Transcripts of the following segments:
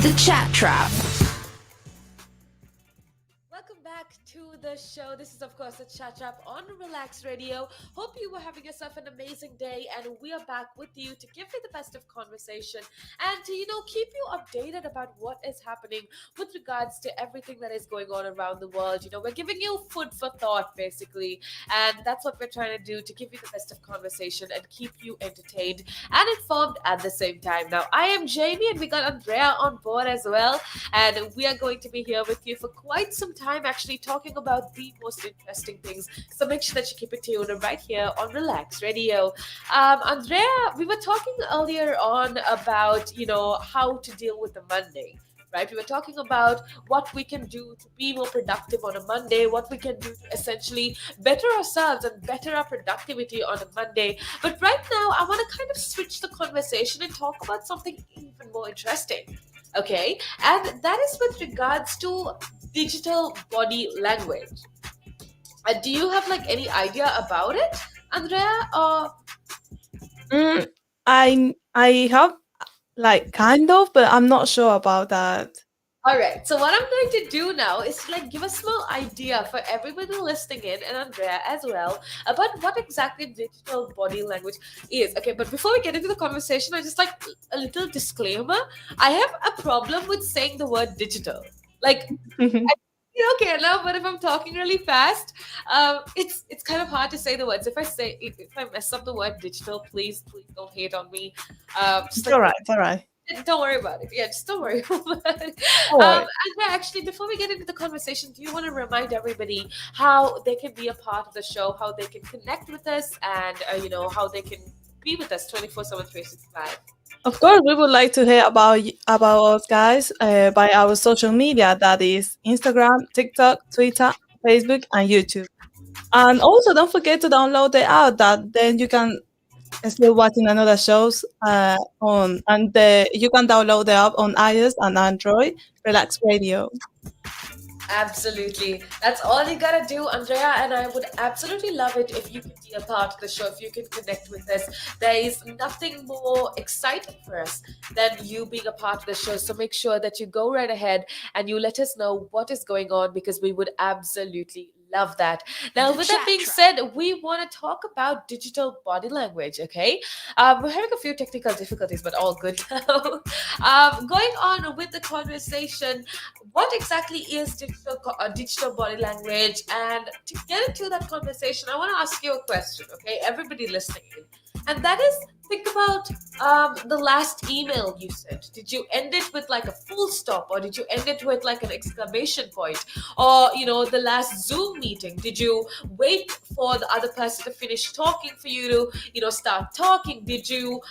The Chat Trap. Welcome back to the show. This is, of course, the Chat Trap on Relax Radio. Hope you were having yourself an amazing day, and we are back with you to give you the best of conversation and to, keep you updated about what is happening with regards to everything that is going on around the world. We're giving you food for thought, basically, and that's what we're trying to do to give you the best of conversation and keep you entertained and informed at the same time. Now, I am Jamie, and we got Andrea on board as well, and we are going to be here with you for quite some time, actually talking about the most interesting things. So make sure that you keep it tuned right here on Relax Radio. Andrea, we were talking earlier on about, how to deal with the Monday. Right, we were talking about what we can do to be more productive on a Monday, what we can do to essentially better ourselves and better our productivity on a Monday. But right now, I want to kind of switch the conversation and talk about something even more interesting. Okay, and that is with regards to digital body language. Do you have any idea about it, Andrea? Or I have kind of, but I'm not sure about that. all right. So what I'm going to do now is give a small idea for everybody listening in, and Andrea as well, about what exactly digital body language is. Okay, but before we get into the conversation, I just a little disclaimer. I have a problem with saying the word digital. Okay now, but if I'm talking really fast, it's kind of hard to say the words. If I mess up the word digital, please don't hate on me. It's all right. It's all right. Don't worry about it. Yeah, just don't worry about it. All right. And actually, before we get into the conversation, do you want to remind everybody how they can be a part of the show, how they can connect with us, and how they can be with us 24/7, 365? Of course, we would like to hear about us guys by our social media. That is Instagram, TikTok, Twitter, Facebook, and YouTube. And also, don't forget to download the app. That then you can still watching another shows on, and you can download the app on iOS and Android. Relax Radio. Absolutely. That's all you gotta do, Andrea, and I would absolutely love it if you could be a part of the show, if you can connect with us. There is nothing more exciting for us than you being a part of the show. So make sure that you go right ahead and you let us know what is going on, because we would absolutely love that. Now, with that being said, we want to talk about digital body language, okay? We're having a few technical difficulties, but all good now. Going on with the conversation, what exactly is digital body language? And to get into that conversation, I want to ask you a question, okay? Everybody listening in. And that is, think about the last email you sent. Did you end it with a full stop, or did you end it with an exclamation point? Or, the last Zoom meeting, did you wait for the other person to finish talking for you to, start talking? Did you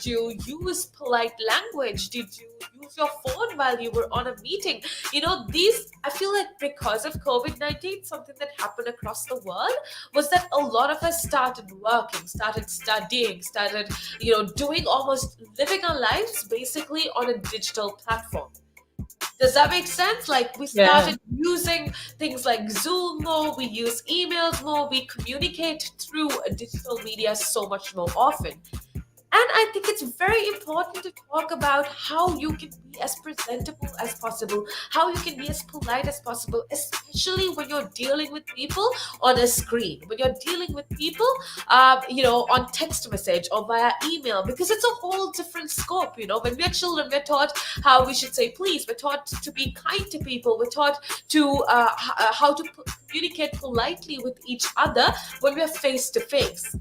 use polite language? Did you use your phone while you were on a meeting? I feel like because of COVID-19, something that happened across the world was that a lot of us started working, started studying, started, doing almost living our lives basically on a digital platform. Does that make sense? We started using things like Zoom more, we use emails more, we communicate through digital media so much more often. And I think it's very important to talk about how you can be as presentable as possible, how you can be as polite as possible, especially when you're dealing with people on a screen, when you're dealing with people, on text message or via email, because it's a whole different scope. When we're children, we're taught how we should say please, we're taught to be kind to people, we're taught to how to communicate politely with each other when we're face to face.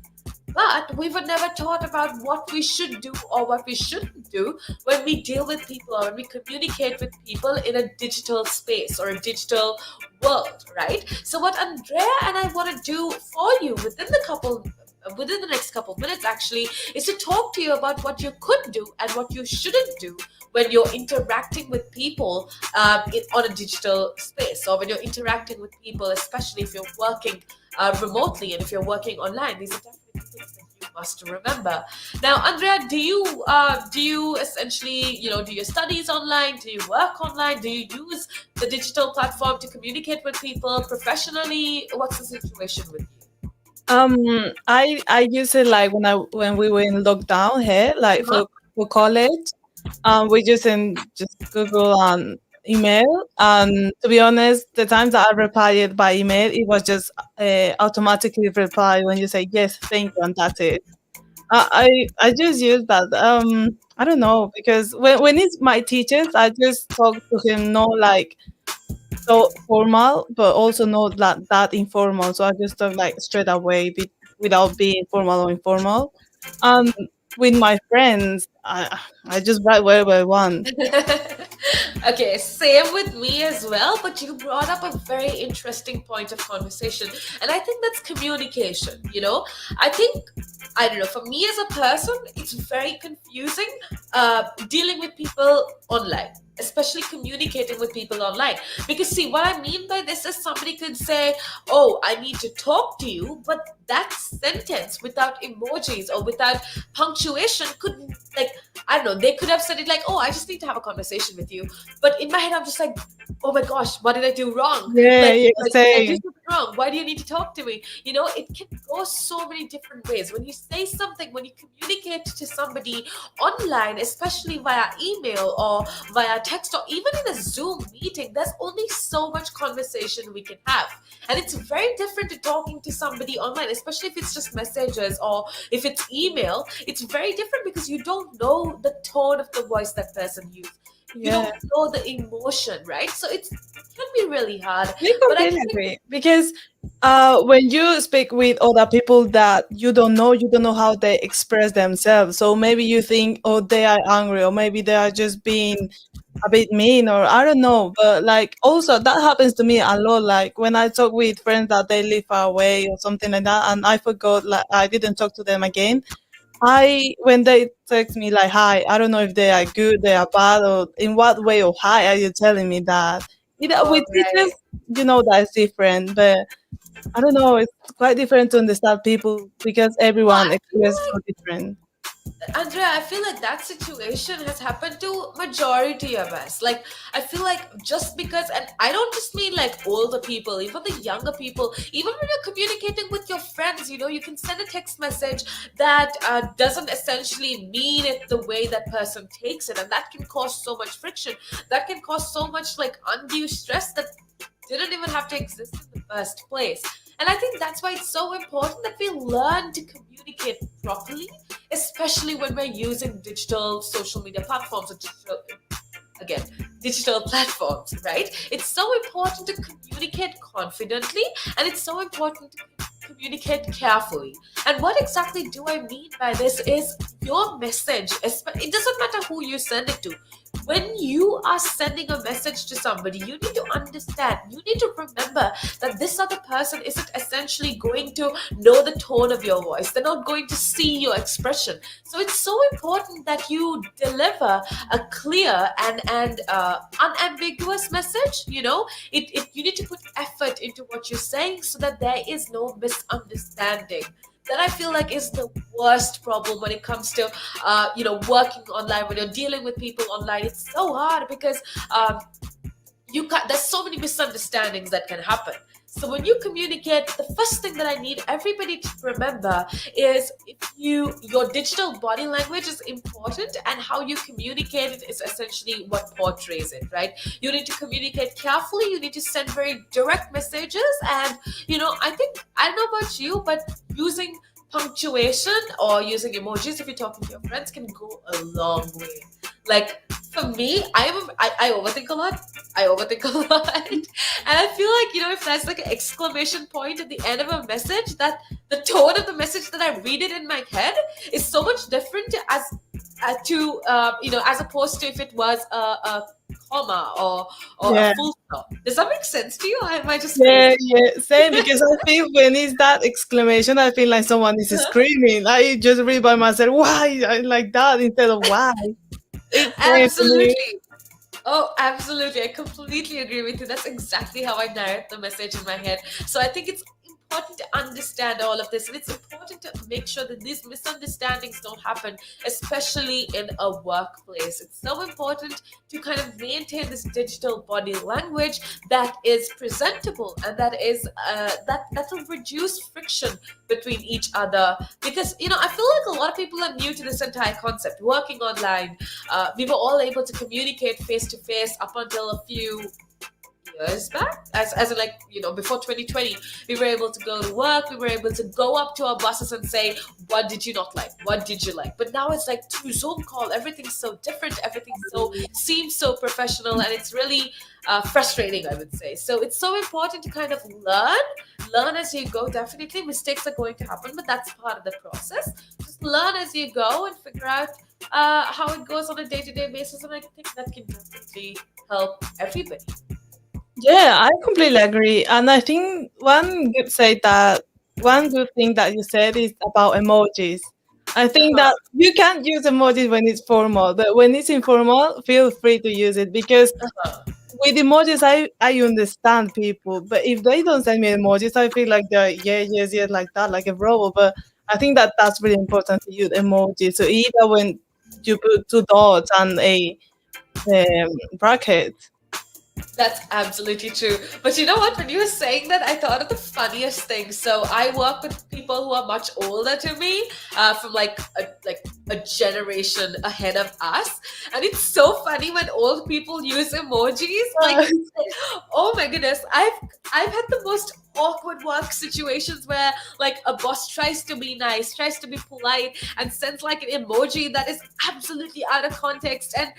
But we were never taught about what we should do or what we shouldn't do when we deal with people or when we communicate with people in a digital space or a digital world, right? So what Andrea and I want to do for you within the next couple of minutes actually is to talk to you about what you could do and what you shouldn't do when you're interacting with people on a digital space, or when you're interacting with people, especially if you're working remotely and if you're working online. These are definitely things that you must remember. Now, Andrea, do you essentially, do your studies online? Do you work online? Do you use the digital platform to communicate with people professionally? What's the situation with you? I use it when we were in lockdown here, for college. We using just Google and email. And to be honest, the times that I replied by email, it was just automatically reply when you say yes, thank you, and that's it. I just use that. I don't know because when it's my teachers, I just talk to him not like so formal, but also not that informal. So I just talk like straight away without being formal or informal. And with my friends, I just write whatever I want. Okay, same with me as well, but you brought up a very interesting point of conversation. And I think that's communication, you know? I think, I don't know, for me as a person, it's very confusing dealing with people online, especially communicating with people online. Because, see, what I mean by this is somebody could say, oh, I need to talk to you, but that sentence without emojis or without punctuation could, like, I don't know, they could have said it like, oh, I just need to have a conversation with you. But in my head, I'm just like, oh my gosh, what did I do wrong? Yeah, yeah, Like did I do same. something wrong? Why do you need to talk to me? You know, it can go so many different ways. When you say something, when you communicate to somebody online, especially via email or via text or even in a Zoom meeting, there's only so much conversation we can have. And it's very different to talking to somebody online, especially if it's just messages or if it's email. It's very different because you don't know the tone of the voice that person used. You Yeah. don't know the emotion, right? So it can be really hard. I But I completely think agree because when you speak with other people that you don't know how they express themselves. So maybe you think, oh, they are angry, or maybe they are just being a bit mean, or I don't know. But like also that happens to me a lot. Like when I talk with friends that they live far away or something like that, and I forgot, like I didn't talk to them again. I when they text me like hi, I don't know if they are good, they are bad, or in what way of hi are you telling me that? all With right. teachers, you know that's different, but I don't know, it's quite different to understand people because No, everyone I feel expresses so like different. Andrea, I feel like that situation has happened to majority of us. Like, I feel like just because, and I don't just mean like older people, even the younger people, even when you're communicating with your friends, you know, you can send a text message that doesn't essentially mean it the way that person takes it, and that can cause so much friction. That can cause so much like undue stress that didn't even have to exist in the first place. And I think that's why it's so important that we learn to communicate properly, especially when we're using digital social media platforms or again digital platforms, right? It's so important to communicate confidently, and it's so important to communicate carefully. And what exactly do I mean by this is your message, it doesn't matter who you send it to. When you are sending a message to somebody, you need to understand, you need to remember that this other person isn't essentially going to know the tone of your voice. They're not going to see your expression. So it's so important that you deliver a clear and unambiguous message. You know, you need to put effort into what you're saying so that there is no misunderstanding. That I feel like is the worst problem when it comes to working online, when you're dealing with people online. It's so hard because you can there's so many misunderstandings that can happen. So when you communicate, the first thing that I need everybody to remember is, if your digital body language is important, and how you communicate it is essentially what portrays it, right? You need to communicate carefully, you need to send very direct messages, and I think, I don't know about you, but using punctuation or using emojis if you're talking to your friends can go a long way. Like, for me, I overthink a lot. I overthink a lot. And I feel like, if there's like an exclamation point at the end of a message, that the tone of the message that I read it in my head is so much different as opposed to if it was a comma or a Yeah. full stop. Does that make sense to you? Or am I just Yeah, crazy? yeah, same. Because I feel when it's that exclamation, I feel like someone is screaming. I just read by myself, why? I like that instead of why. It's same for me. Absolutely. Oh, absolutely. I completely agree with you. That's exactly how I narrate the message in my head. So I think it's important to understand all of this, and it's important to make sure that these misunderstandings don't happen, especially in a workplace. It's so important to kind of maintain this digital body language that is presentable and that is that will reduce friction between each other, because I feel like a lot of people are new to this entire concept working online. We were all able to communicate face to face up until a few years back, as in, like, before 2020. We were able to go to work, we were able to go up to our bosses and say, what did you not like, what did you like? But now it's like through Zoom call, everything's so different, everything seems so professional, and it's really frustrating, I would say. So it's so important to kind of learn as you go. Definitely mistakes are going to happen, but that's part of the process. Just learn as you go and figure out how it goes on a day-to-day basis, and I think that can definitely help everybody. Yeah, I completely agree. And I think one good thing that you said is about emojis. I think Uh-huh. that you can't use emojis when it's formal, but when it's informal, feel free to use it, because Uh-huh. with emojis, I understand people, but if they don't send me emojis, I feel like they're yeah, yes, yes, like that, like a robot. But I think that that's really important to use emojis. So either when you put two dots and a bracket. That's absolutely true. But you know what? When you were saying that, I thought of the funniest thing. So I work with people who are much older to me, from like a generation ahead of us, and it's so funny when old people use emojis. Like, oh my goodness, I've had the most awkward work situations where, like, a boss tries to be nice, tries to be polite, and sends like an emoji that is absolutely out of context, and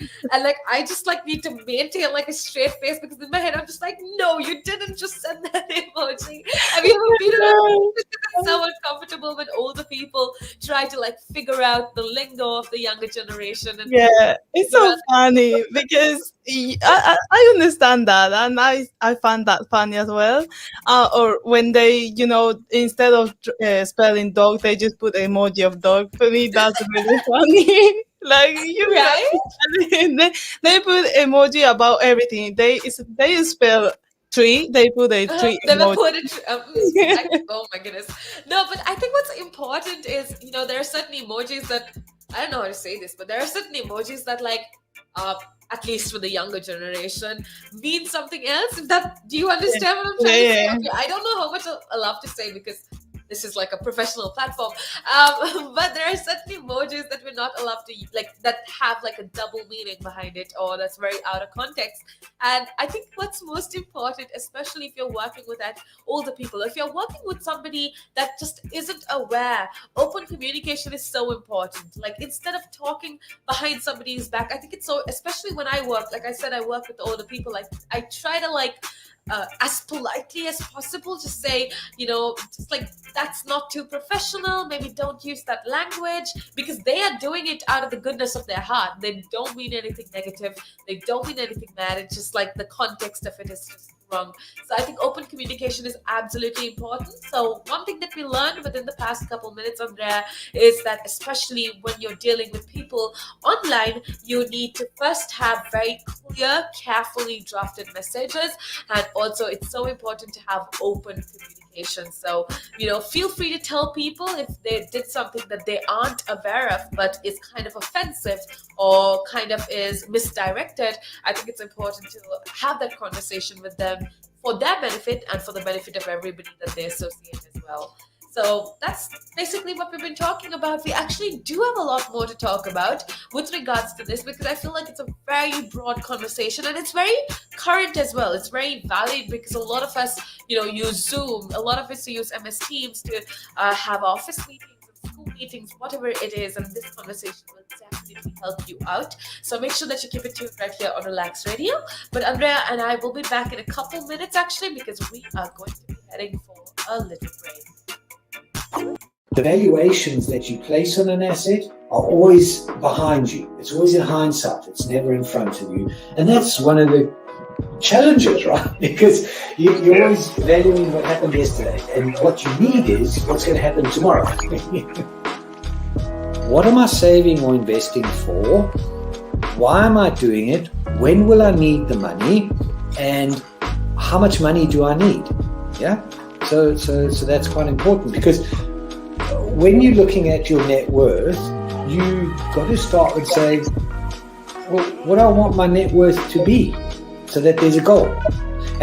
like I just like need to maintain like a straight face, because in my head I'm just like, no, you didn't just send that emoji. Have you ever been in a situation that's so uncomfortable when older people try to like figure out the lingo of the younger generation and Yeah, it's figure so out? funny because I understand that, and I find that funny as well. Or when they, instead of spelling dog, they just put emoji of dog. For me, that's really funny. Like Right? they put emoji about everything. They spell tree, they put a tree They were emoji. put it. Oh my goodness. No, but I think what's important is, there are certain emojis that, I don't know how to say this, but there are certain emojis that, like, uh, at least for the younger generation, mean something else. Do you understand what I'm trying to say? Yeah, Okay, I don't know how much I'll love to say, because this is like a professional platform. But there are certain emojis that we're not allowed to, like, that have like a double meaning behind it, or that's very out of context. And I think what's most important, especially if you're working with that older people, if you're working with somebody that just isn't aware, open communication is so important. Like, instead of talking behind somebody's back, I think it's so, especially when I work, like I said, I work with older people. I try to, like, as politely as possible, just say, just like, that's not too professional, maybe don't use that language, because they are doing it out of the goodness of their heart. They don't mean anything negative, they don't mean anything bad. It's just like the context of it is just wrong. So I think open communication is absolutely important. So one thing that we learned within the past couple minutes, Andrea, is that especially when you're dealing with people online, you need to first have very clear, carefully drafted messages, and also it's so important to have open communication. So, feel free to tell people if they did something that they aren't aware of but is kind of offensive or kind of is misdirected. I think it's important to have that conversation with them for their benefit and for the benefit of everybody that they associate as well. So that's basically what we've been talking about. We actually do have a lot more to talk about with regards to this, because I feel like it's a very broad conversation, and it's very current as well. It's very valid because a lot of us, use Zoom. A lot of us use MS Teams to have office meetings and school meetings, whatever it is. And this conversation will definitely help you out. So make sure that you keep it tuned right here on Relax Radio. But Andrea and I will be back in a couple minutes, actually, because we are going to be heading for a little break. The valuations that you place on an asset are always behind you. It's always in hindsight. It's never in front of you. And that's one of the challenges, right? Because you're always valuing what happened yesterday. And what you need is what's going to happen tomorrow. What am I saving or investing for? Why am I doing it? When will I need the money? And how much money do I need? Yeah. So that's quite important, because when you're looking at your net worth, you got to start with saying, well, what do I want my net worth to be, so that there's a goal,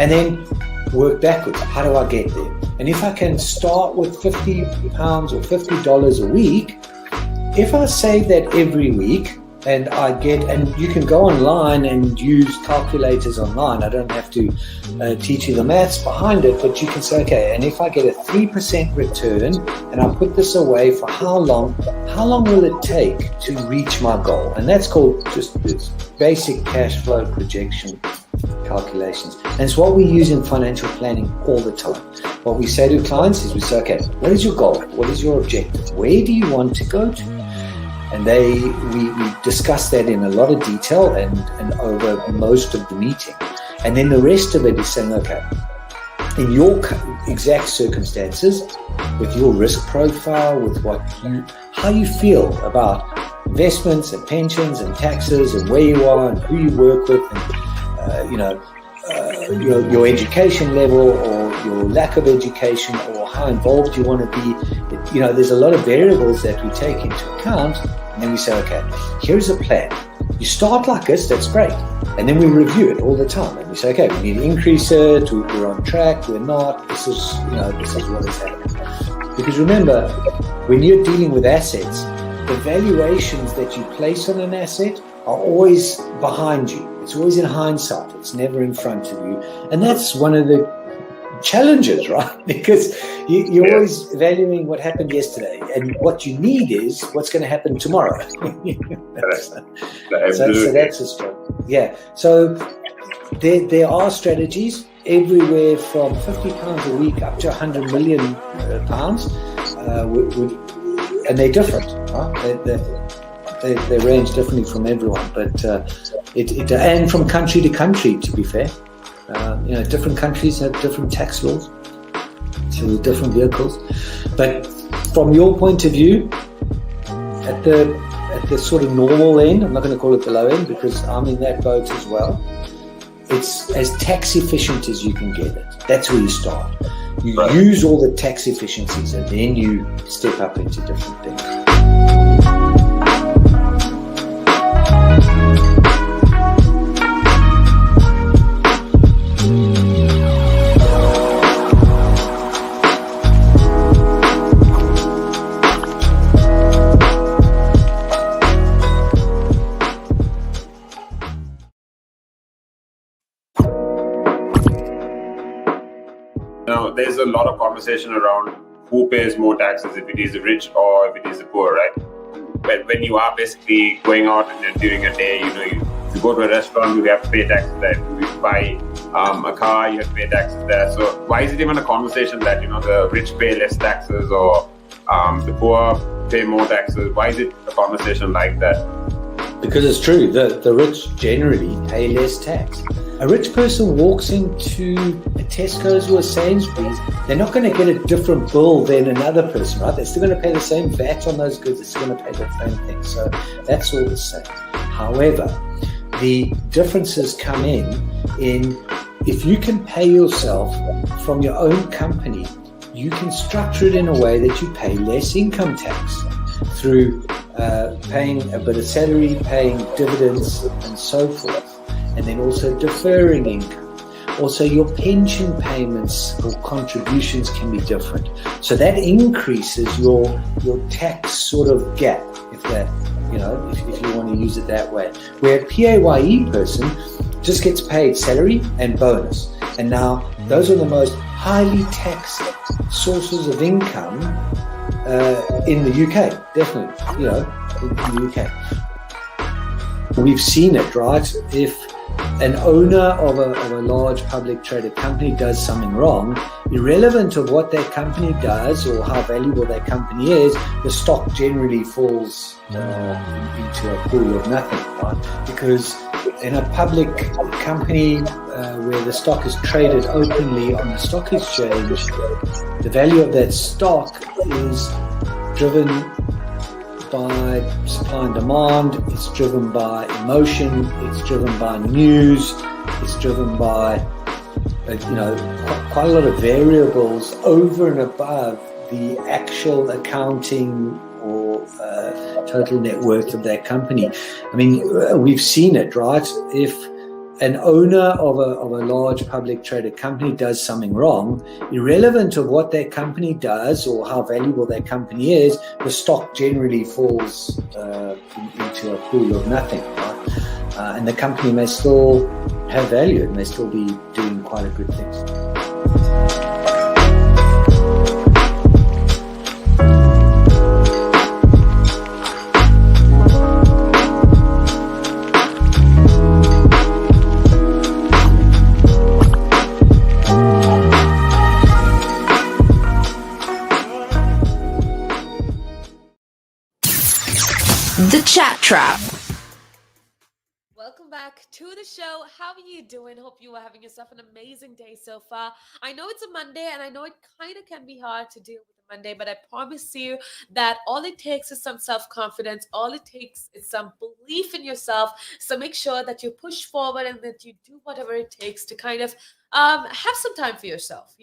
and then work backwards. How do I get there? And if I can start with £50 or $50 a week, if I save that every week, and you can go online and use calculators online. I don't have to teach you the maths behind it, but you can say, okay, and if I get a 3% return and I put this away for how long will it take to reach my goal? And that's called just this basic cash flow projection calculations. And it's what we use in financial planning all the time. What we say to clients is we say, okay, what is your goal? What is your objective? Where do you want to go to? And we discuss that in a lot of detail and over most of the meeting. And then the rest of it is saying, okay, in your exact circumstances, with your risk profile, with how you feel about investments and pensions and taxes and where you are and who you work with, and your education level or your lack of education or how involved you want to be. There's a lot of variables that we take into account, and then we say, okay, here's a plan. You start like this, that's great. And then we review it all the time, and we say, okay, we need to increase it, we're on track, we're not, this is what is happening. Because remember, when you're dealing with assets, the valuations that you place on an asset are always behind you. It's always in hindsight. It's never in front of you. And that's one of the challenges, right? Because you're always valuing what happened yesterday, and what you need is what's going to happen tomorrow. So that's a struggle. Yeah. So there are strategies everywhere from £50 a week up to £100 million, and they're different, right? They range differently from everyone, but and from country to country, to be fair. Different countries have different tax laws, so different vehicles. But from your point of view, at the sort of normal end, I'm not going to call it the low end because I'm in that boat as well. It's as tax efficient as you can get it. That's where you start. You use all the tax efficiencies, and then you step up into different things. Now, there's a lot of conversation around who pays more taxes, if it is the rich or if it is the poor, right? But when you are basically going out and during a day, you go to a restaurant, you have to pay taxes there. If you buy a car, you have to pay taxes there. So why is it even a conversation that, the rich pay less taxes or the poor pay more taxes? Why is it a conversation like that? Because it's true, the rich generally pay less tax. A rich person walks into a Tesco's or a Sainsbury's, they're not going to get a different bill than another person, right? They're still going to pay the same VAT on those goods, they're still going to pay the same thing. So that's all the same. However, the differences come in if you can pay yourself from your own company, you can structure it in a way that you pay less income tax through paying a bit of salary, paying dividends and so forth. And then also deferring income. Also, your pension payments or contributions can be different. So that increases your tax sort of gap, if you want to use it that way. Where a PAYE person just gets paid salary and bonus. And now those are the most highly taxed sources of income in the UK, definitely, in the UK. We've seen it, right? If an owner of a large public traded company does something wrong, irrelevant of what that company does or how valuable that company is, the stock generally falls into a pool of nothing, right? Because in a public company where the stock is traded openly on the stock exchange, the value of that stock is driven by supply and demand, it's driven by emotion, it's driven by news, it's driven by quite a lot of variables over and above the actual accounting or total net worth of their company. I mean, we've seen it, right? If an owner of a large public traded company does something wrong, irrelevant of what their company does or how valuable their company is, the stock generally falls into a pool of nothing, right? And the company may still have value and may still be doing quite a good things. The Chat Trap. Welcome back to the show. How are you doing? Hope you are having yourself an amazing day so far. I know it's a Monday and I know it kind of can be hard to deal with a Monday, but I promise you that all it takes is some self-confidence. All it takes is some belief in yourself. So make sure that you push forward and that you do whatever it takes to kind of have some time for yourself.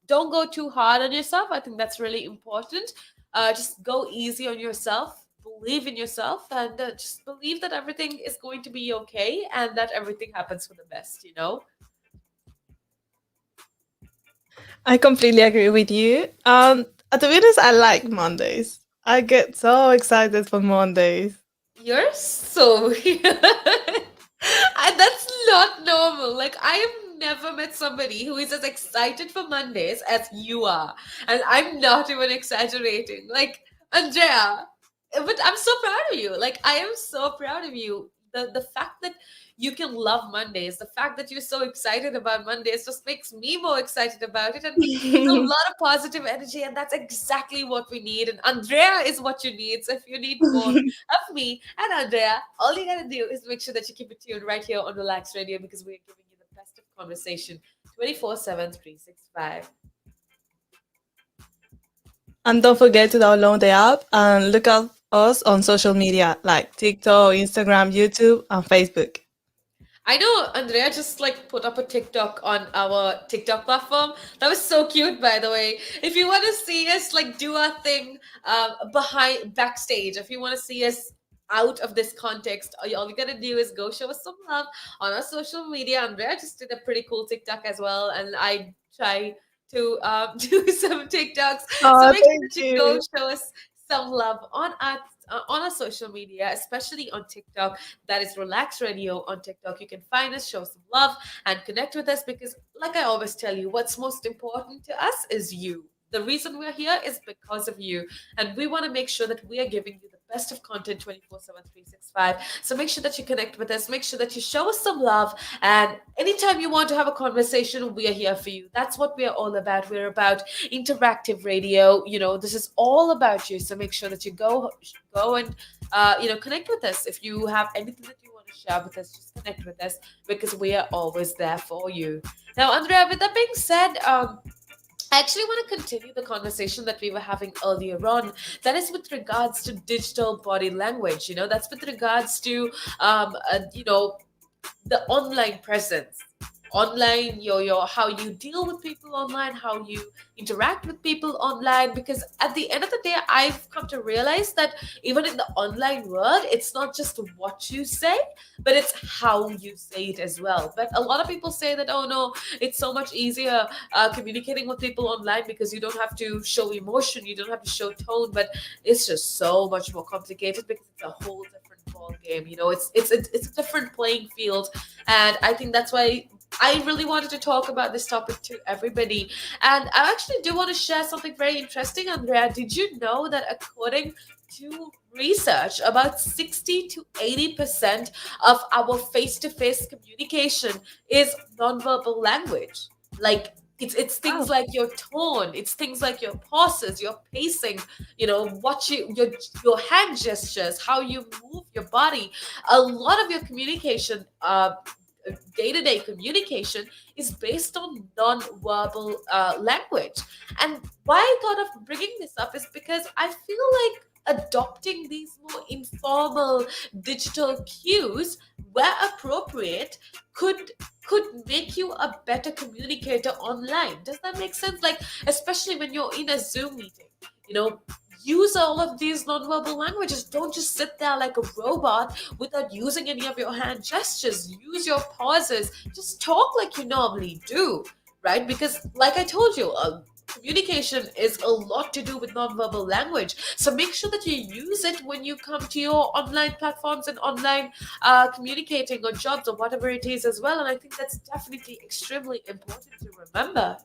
Don't go too hard on yourself. I think that's really important. Just go easy on yourself. Believe in yourself and just believe that everything is going to be okay and that everything happens for the best. I completely agree with you. To be honest, I like Mondays. I get so excited for Mondays. You're so weird. And that's not normal. Like, I have never met somebody who is as excited for Mondays as you are. And I'm not even exaggerating. Like, Andrea, but I'm so proud of you. Like, I am so proud of you. The fact that you can love Mondays, the fact that you're so excited about Mondays just makes me more excited about it. And it's a lot of positive energy, and that's exactly what we need. And Andrea is what you need. So if you need more of me and Andrea, all you gotta do is make sure that you keep it tuned right here on Relax Radio because we're giving you the best of conversation 24/7, 365. And don't forget to download the app and look at us on social media like TikTok, Instagram, YouTube, and Facebook. I know Andrea just like put up a TikTok on our TikTok platform. That was so cute, by the way. If you want to see us like do our thing backstage, if you want to see us out of this context, all you gotta do is go show us some love on our social media. Andrea just did a pretty cool TikTok as well, and I try to do some TikToks. So Oh, make sure thank that you go you. show us some love on our social media, especially on TikTok. That is Relax Radio on TikTok. You can find us, show some love, and connect with us because, like I always tell you, what's most important to us is you. The reason we're here is because of you. And we want to make sure that we are giving you the best of content 24/7, 365. So make sure that you connect with us. Make sure that you show us some love. And anytime you want to have a conversation, we are here for you. That's what we are all about. We're about interactive radio. This is all about you. So make sure that you go and connect with us. If you have anything that you want to share with us, just connect with us because we are always there for you. Now, Andrea, with that being said, I actually want to continue the conversation that we were having earlier on. That is with regards to digital body language. That's with regards to, the online presence. Online, your how you deal with people online, how you interact with people online. Because at the end of the day, I've come to realize that even in the online world, it's not just what you say, but it's how you say it as well. But a lot of people say that, oh no, it's so much easier communicating with people online because you don't have to show emotion, you don't have to show tone, but it's just so much more complicated because it's a whole different ball game. It's a different playing field, and I think that's why I really wanted to talk about this topic to everybody. And I actually do want to share something very interesting, Andrea. Did you know that according to research, about 60 to 80% of our face-to-face communication is nonverbal language? Like it's things Wow. like your tone, it's things like your pauses, your pacing, what your hand gestures, how you move your body. A lot of your communication day-to-day communication is based on non-verbal language. And why I thought of bringing this up is because I feel like adopting these more informal digital cues where appropriate could make you a better communicator online. Does that make sense? Like, especially when you're in a Zoom meeting, you know, use all of these nonverbal languages. Don't just sit there like a robot without using any of your hand gestures. Use your pauses. Just talk like you normally do, right? Because, like I told you, communication is a lot to do with nonverbal language. So make sure that you use it when you come to your online platforms and online communicating or jobs or whatever it is as well. And I think that's definitely extremely important to remember.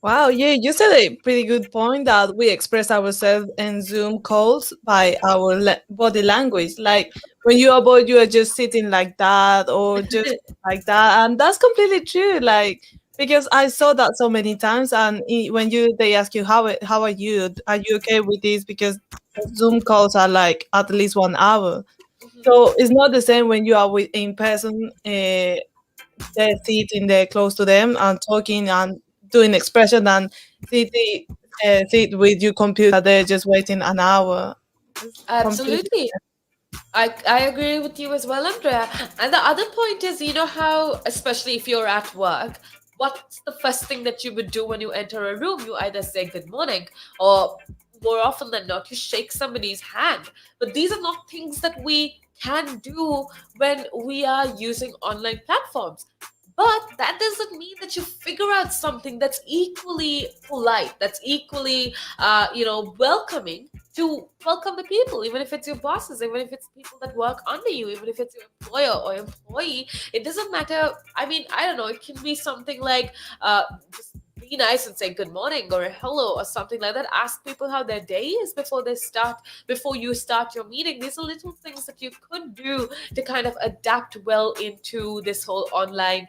Wow, yeah, you said a pretty good point that we express ourselves in Zoom calls by our body language. Like when you avoid, you are just sitting like that or just like that, and that's completely true. Like because I saw that so many times, and when they ask you how are you okay with this? Because Zoom calls are like at least 1 hour, so it's not the same when you are with in person. They sitting there close to them and talking and doing expression and sit with your computer there just waiting an hour. It's completely Absolutely. I agree with you as well, Andrea. And the other point is, you know how, especially if you're at work, what's the first thing that you would do when you enter a room? You either say good morning, or more often than not, you shake somebody's hand. But these are not things that we can do when we are using online platforms. But that doesn't mean that you figure out something that's equally polite, that's equally, welcoming to welcome the people, even if it's your bosses, even if it's people that work under you, even if it's your employer or employee. It doesn't matter. I mean, I don't know. It can be something like, just be nice and say good morning or hello or something like that. Ask people how their day is before you start your meeting. These are little things that you could do to kind of adapt well into this whole online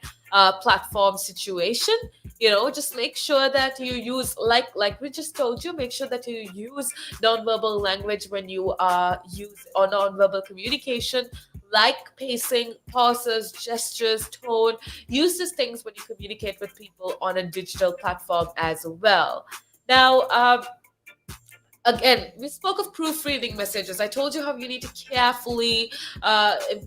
platform situation. Just make sure that you use, like we just told you, make sure that you use nonverbal language when you use or nonverbal communication, like pacing, pauses, gestures, tone. Use these things when you communicate with people on a digital platform as well. Now, again, we spoke of proofreading messages. I told you how you need to carefully,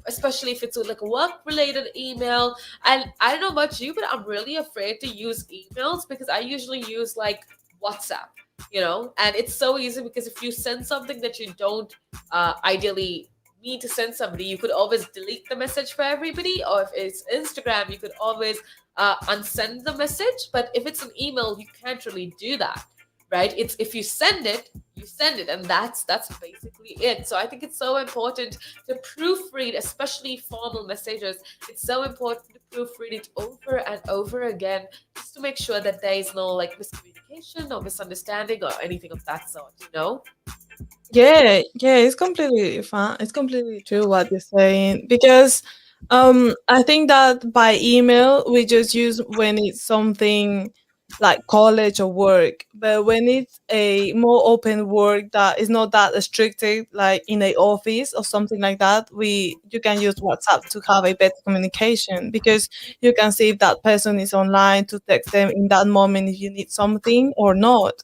especially if it's like a work related email. And I don't know about you, but I'm really afraid to use emails because I usually use like WhatsApp, and it's so easy because if you send something that you don't ideally need to send somebody, you could always delete the message for everybody. Or if it's Instagram, you could always unsend the message. But if it's an email, you can't really do that, right? It's if you send it, you send it, and that's basically it. So I think it's so important to proofread, especially formal messages. It's so important to proofread it over and over again, just to make sure that there is no like miscommunication or misunderstanding or anything of that sort. Yeah, yeah, it's completely fun. It's completely true what you're saying because I think that by email we just use when it's something like college or work, but when it's a more open work that is not that restricted, like in a office or something like that, we you can use WhatsApp to have a better communication because you can see if that person is online to text them in that moment if you need something or not.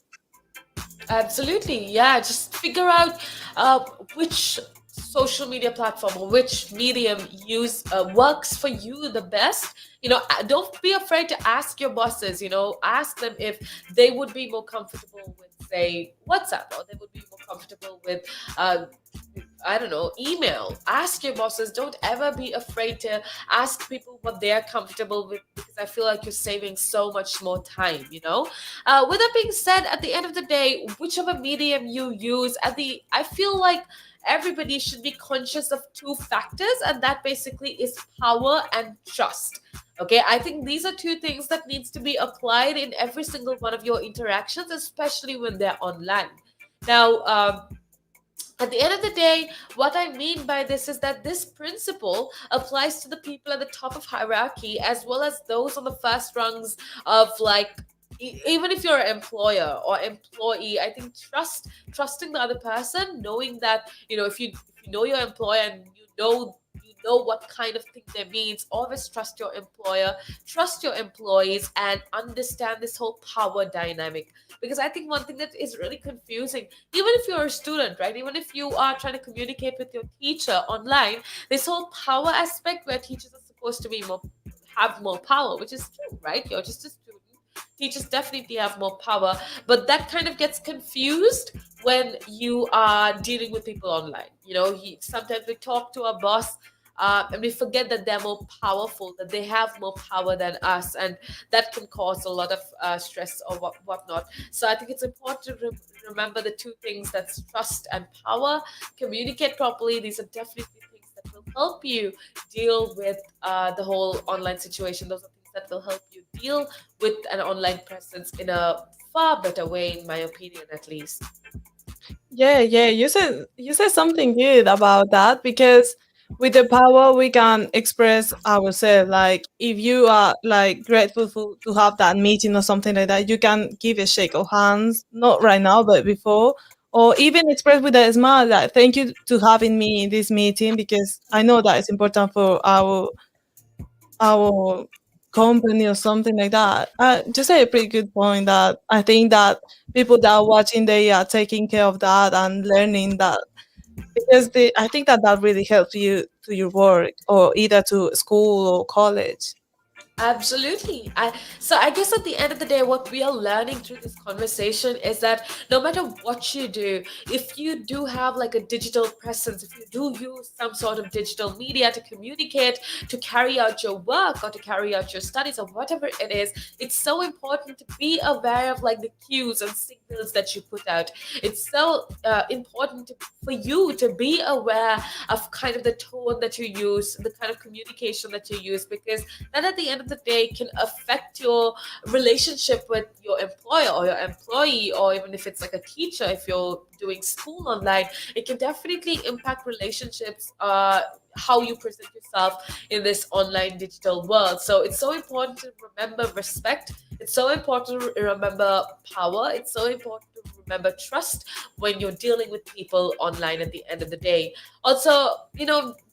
Absolutely. Yeah. Just figure out uh, which social media platform or which medium use works for you the best. Don't be afraid to ask your bosses. Ask them if they would be more comfortable with, say, WhatsApp, or they would be more comfortable with uh, I don't know, email. Ask your bosses. Don't ever be afraid to ask people what they're comfortable with, because I feel like you're saving so much more time. With that being said, at the end of the day, whichever medium you use, I feel like everybody should be conscious of two factors, and that basically is power and trust. Okay, I think these are two things that needs to be applied in every single one of your interactions, especially when they're online. Now, at the end of the day, what I mean by this is that this principle applies to the people at the top of hierarchy as well as those on the first rungs of, like, even if you're an employer or employee. I think trusting the other person, knowing that, if you know your employer and you know know what kind of thing that means. Always trust your employer, trust your employees, and understand this whole power dynamic. Because I think one thing that is really confusing, even if you're a student, right? Even if you are trying to communicate with your teacher online, this whole power aspect where teachers are supposed to be have more power, which is true, right? You're just a student. Teachers definitely have more power, but that kind of gets confused when you are dealing with people online. Sometimes we talk to our boss, and we forget that they're more powerful, that they have more power than us, and that can cause a lot of stress or whatnot. So I think it's important to remember the two things: that's trust and power. Communicate properly. These are definitely things that will help you deal with the whole online situation. Those are things that will help you deal with an online presence in a far better way, in my opinion, at least. Yeah, yeah. You said something good about that, because with the power we can express ourselves. Like if you are like grateful to have that meeting or something like that, you can give a shake of hands, not right now, but before, or even express with a smile like thank you to having me in this meeting, because I know that it's important for our company or something like that. Just a pretty good point that I think that people that are watching, they are taking care of that and learning that, because I think that that really helps you to your work or either to school or college. Absolutely. So I guess at the end of the day, what we are learning through this conversation is that no matter what you do, if you do have like a digital presence, if you do use some sort of digital media to communicate, to carry out your work or to carry out your studies or whatever it is, it's so important to be aware of like the cues and signals that you put out. It's so important for you to be aware of kind of the tone that you use, the kind of communication that you use, because then at the end of the day can affect your relationship with your employer or your employee, or even if it's like a teacher, if you're doing school online, it can definitely impact relationships, how you present yourself in this online digital world. So it's so important to remember respect. It's so important to remember power. It's so important to remember trust when you're dealing with people online at the end of the day. Also,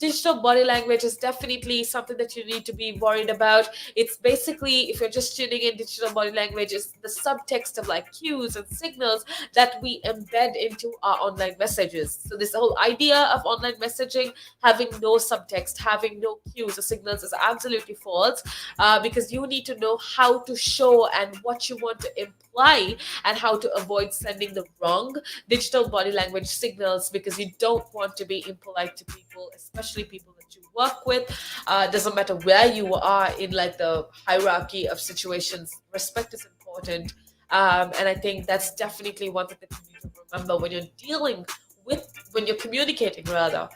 digital body language is definitely something that you need to be worried about. It's basically, if you're just tuning in, digital body language is the subtext of like cues and signals that we embed into our online messages. So this whole idea of online messaging having no subtext, having no cues or signals is absolutely false, because you need to know how to show and what you want to imply and how to avoid sending the wrong digital body language signals, because you don't want to be impolite to people, especially people that you work with. Doesn't matter where you are in like the hierarchy of situations, respect is important. And I think that's definitely one thing that you need to remember when you're when you're communicating rather,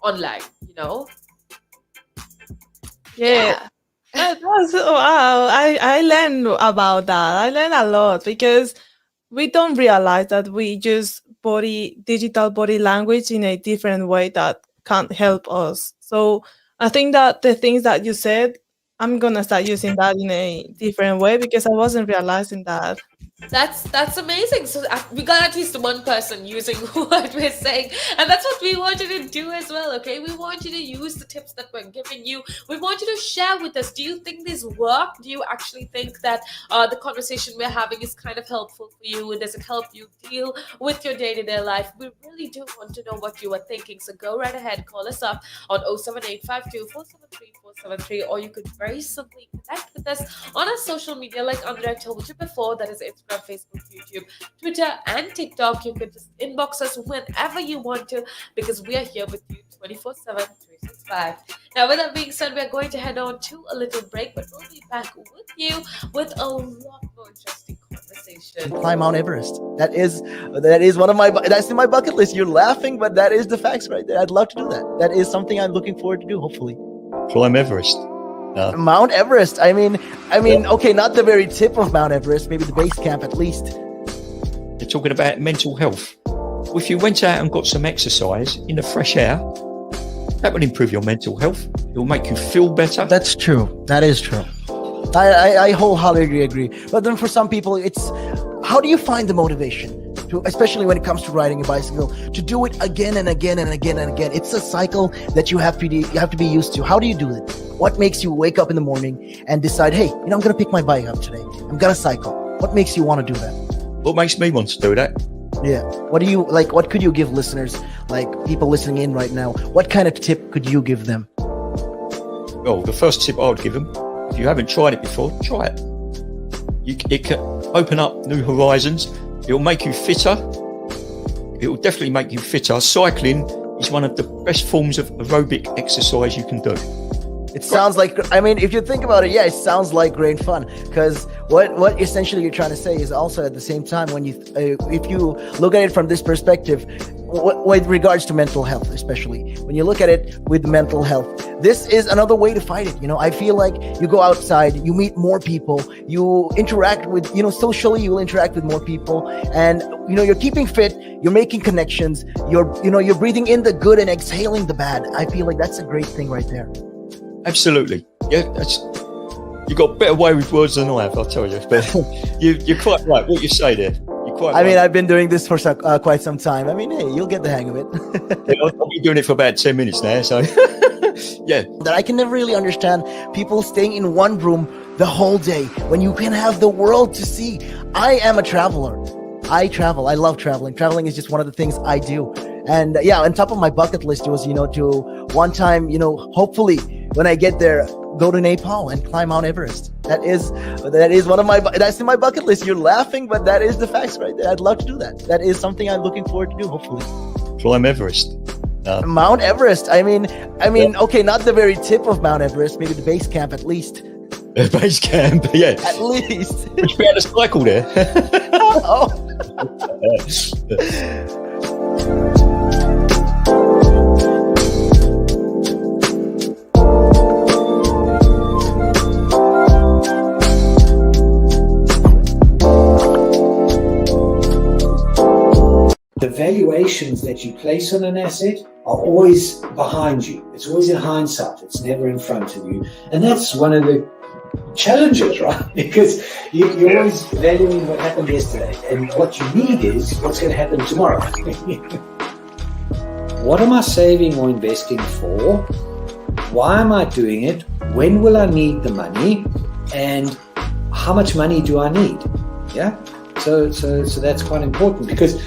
online, Yeah. That was wow. I learned about that. I learned a lot, because we don't realize that we use digital body language in a different way that can't help us. So I think that the things that you said, I'm gonna start using that in a different way, because I wasn't realizing that. That's amazing. So we got at least one person using what we're saying, and that's what we want you to do as well. Okay, we want you to use the tips that we're giving you. We want you to share with us. Do you think these work? Do you actually think that the conversation we're having is kind of helpful for you? Does it help you deal with your day-to-day life? We really do want to know what you are thinking. So go right ahead, call us up on 07852 473 473, or you could very simply connect with us on our social media, like Andrea told you before. That is Instagram, Facebook, YouTube, Twitter, and TikTok. You can just inbox us whenever you want to, because we are here with you 24/7, 365. Now, with that being said, we are going to head on to a little break, but we'll be back with you with a lot more interesting conversation. Climb Mount Everest. That is one of that's in my bucket list. You're laughing, but that is the facts right there. I'd love to do that. That is something I'm looking forward to do, hopefully. Climb Everest. Mount Everest. I mean, okay, not the very tip of Mount Everest, maybe the base camp at least. They're talking about mental health. If you went out and got some exercise in the fresh air, that would improve your mental health. It will make you feel better. That's true. That is true. I wholeheartedly agree. But then for some people, it's how do you find the motivation? especially when it comes to riding a bicycle, to do it again and again and again and again. It's a cycle that you have to be used to. How do you do it? What makes you wake up in the morning and decide, hey, I'm going to pick my bike up today. I'm going to cycle. What makes you want to do that? What makes me want to do that? Yeah. What do you like? What could you give listeners, like people listening in right now? What kind of tip could you give them? Well, the first tip I would give them, if you haven't tried it before, try it. It can open up new horizons. It'll make you fitter. It will definitely make you fitter. Cycling is one of the best forms of aerobic exercise you can do. It sounds like, I mean, if you think about it, yeah, it sounds like great fun. Because what essentially you're trying to say is also at the same time, when you, if you look at it from this perspective, with regards to mental health, especially when you look at it with mental health, this is another way to fight it. I feel like you go outside, you meet more people, you interact with, socially, you will interact with more people, and you're keeping fit, you're making connections, you're breathing in the good and exhaling the bad. I feel like that's a great thing right there. Absolutely. Yeah, you got a better way with words than I have, I'll tell you. But you're quite right. What you say there. You're quite right. I mean, I've been doing this for quite some time. I mean, hey, you'll get the hang of it. I've been doing it for about 10 minutes now, so yeah. That I can never really understand people staying in one room the whole day when you can have the world to see. I am a traveler. I travel. I love traveling. Traveling is just one of the things I do. And yeah, on top of my bucket list was, to one time, hopefully when I get there, go to Nepal and climb Mount Everest. That is one of that's in my bucket list. You're laughing, but that is the facts right there. I'd love to do that. That is something I'm looking forward to do, hopefully. Climb Everest. Mount Everest. I mean, okay, not the very tip of Mount Everest, maybe the base camp at least. Base camp, yeah. At least. Would you be able to cycle there? Oh. The valuations that you place on an asset are always behind you. It's always in hindsight. It's never in front of you. And that's one of the challenges, right? Because you're always valuing what happened yesterday. And what you need is what's going to happen tomorrow. What am I saving or investing for? Why am I doing it? When will I need the money? And how much money do I need? Yeah. So that's quite important, because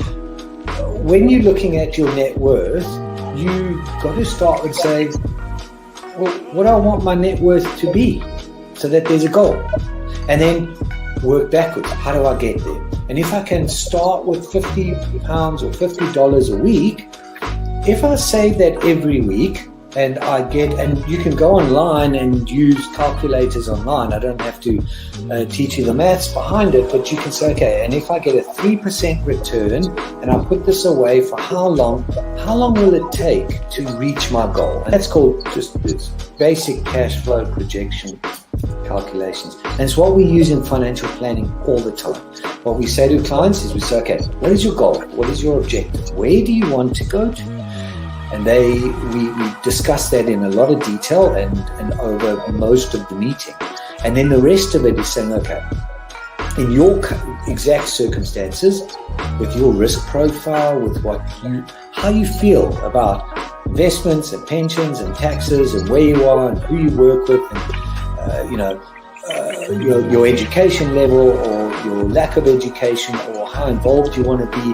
when you're looking at your net worth, you got to start with saying, well, what do I want my net worth to be, so that there's a goal, and then work backwards. How do I get there? And if I can start with £50 or $50 a week, if I save that every week, and you can go online and use calculators online. I don't have to teach you the maths behind it, but you can say, okay, and if I get a 3% return and I put this away for how long will it take to reach my goal? And that's called just this basic cash flow projection calculations. And it's what we use in financial planning all the time. What we say to clients is we say, okay, what is your goal? What is your objective? Where do you want to go to? And we discuss that in a lot of detail and over most of the meeting. And then the rest of it is saying, okay, in your exact circumstances, with your risk profile, with how you feel about investments and pensions and taxes and where you are and who you work with, and your education level or your lack of education or how involved you want to be.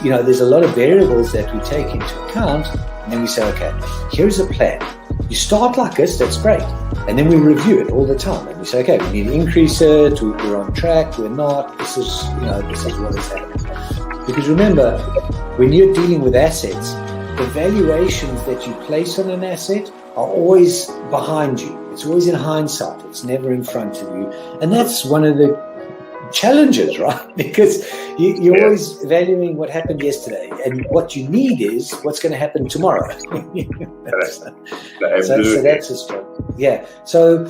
There's a lot of variables that we take into account. And then we say, okay, here's a plan. You start like this, that's great. And then we review it all the time. And we say, okay, we need to increase it, we're on track, we're not, this is what is happening. Because remember, when you're dealing with assets, the valuations that you place on an asset are always behind you. It's always in hindsight. It's never in front of you. And that's one of the challenges, right? Because you're always valuing what happened yesterday, and what you need is what's going to happen tomorrow. So that's a struggle. Yeah. So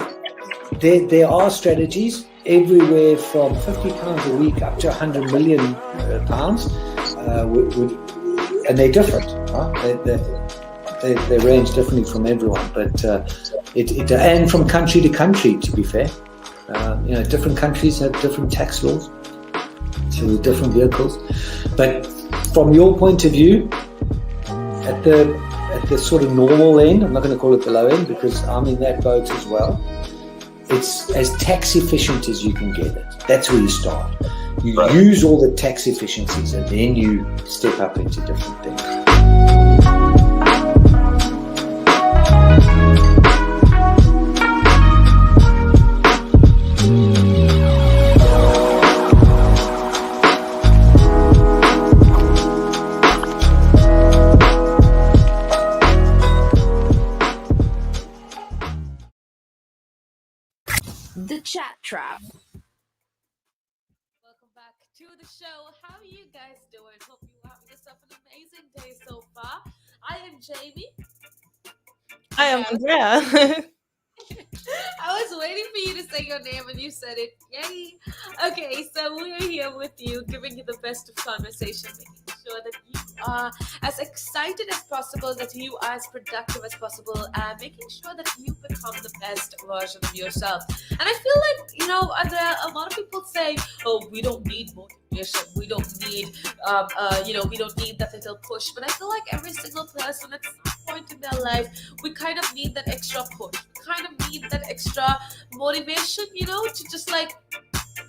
there are strategies everywhere from £50 a week up to £100 million pounds, and they're different. Right? They range differently from everyone, but and from country to country, to be fair. Different countries have different tax laws. So there's different vehicles. But from your point of view, at the sort of normal end, I'm not going to call it the low end because I'm in that boat as well. It's as tax efficient as you can get it. That's where you start. You use all the tax efficiencies and then you step up into different things. The Chat Trap. Welcome back to the show. How are you guys doing? Hope you are having yourself an amazing day so far. I am Jamie. I am Andrea. I was waiting for you to say your name and you said it. Yay! Okay, so we are here with you, giving you the best of conversation, making sure that you are as excited as possible, that you are as productive as possible, and making sure that you become the best version of yourself. And I feel like, Andrea, a lot of people say, oh, we don't need motivation, we don't need, we don't need that little push. But I feel like every single person at some point in their life, we kind of need that extra push. We kind of need that extra motivation, to just like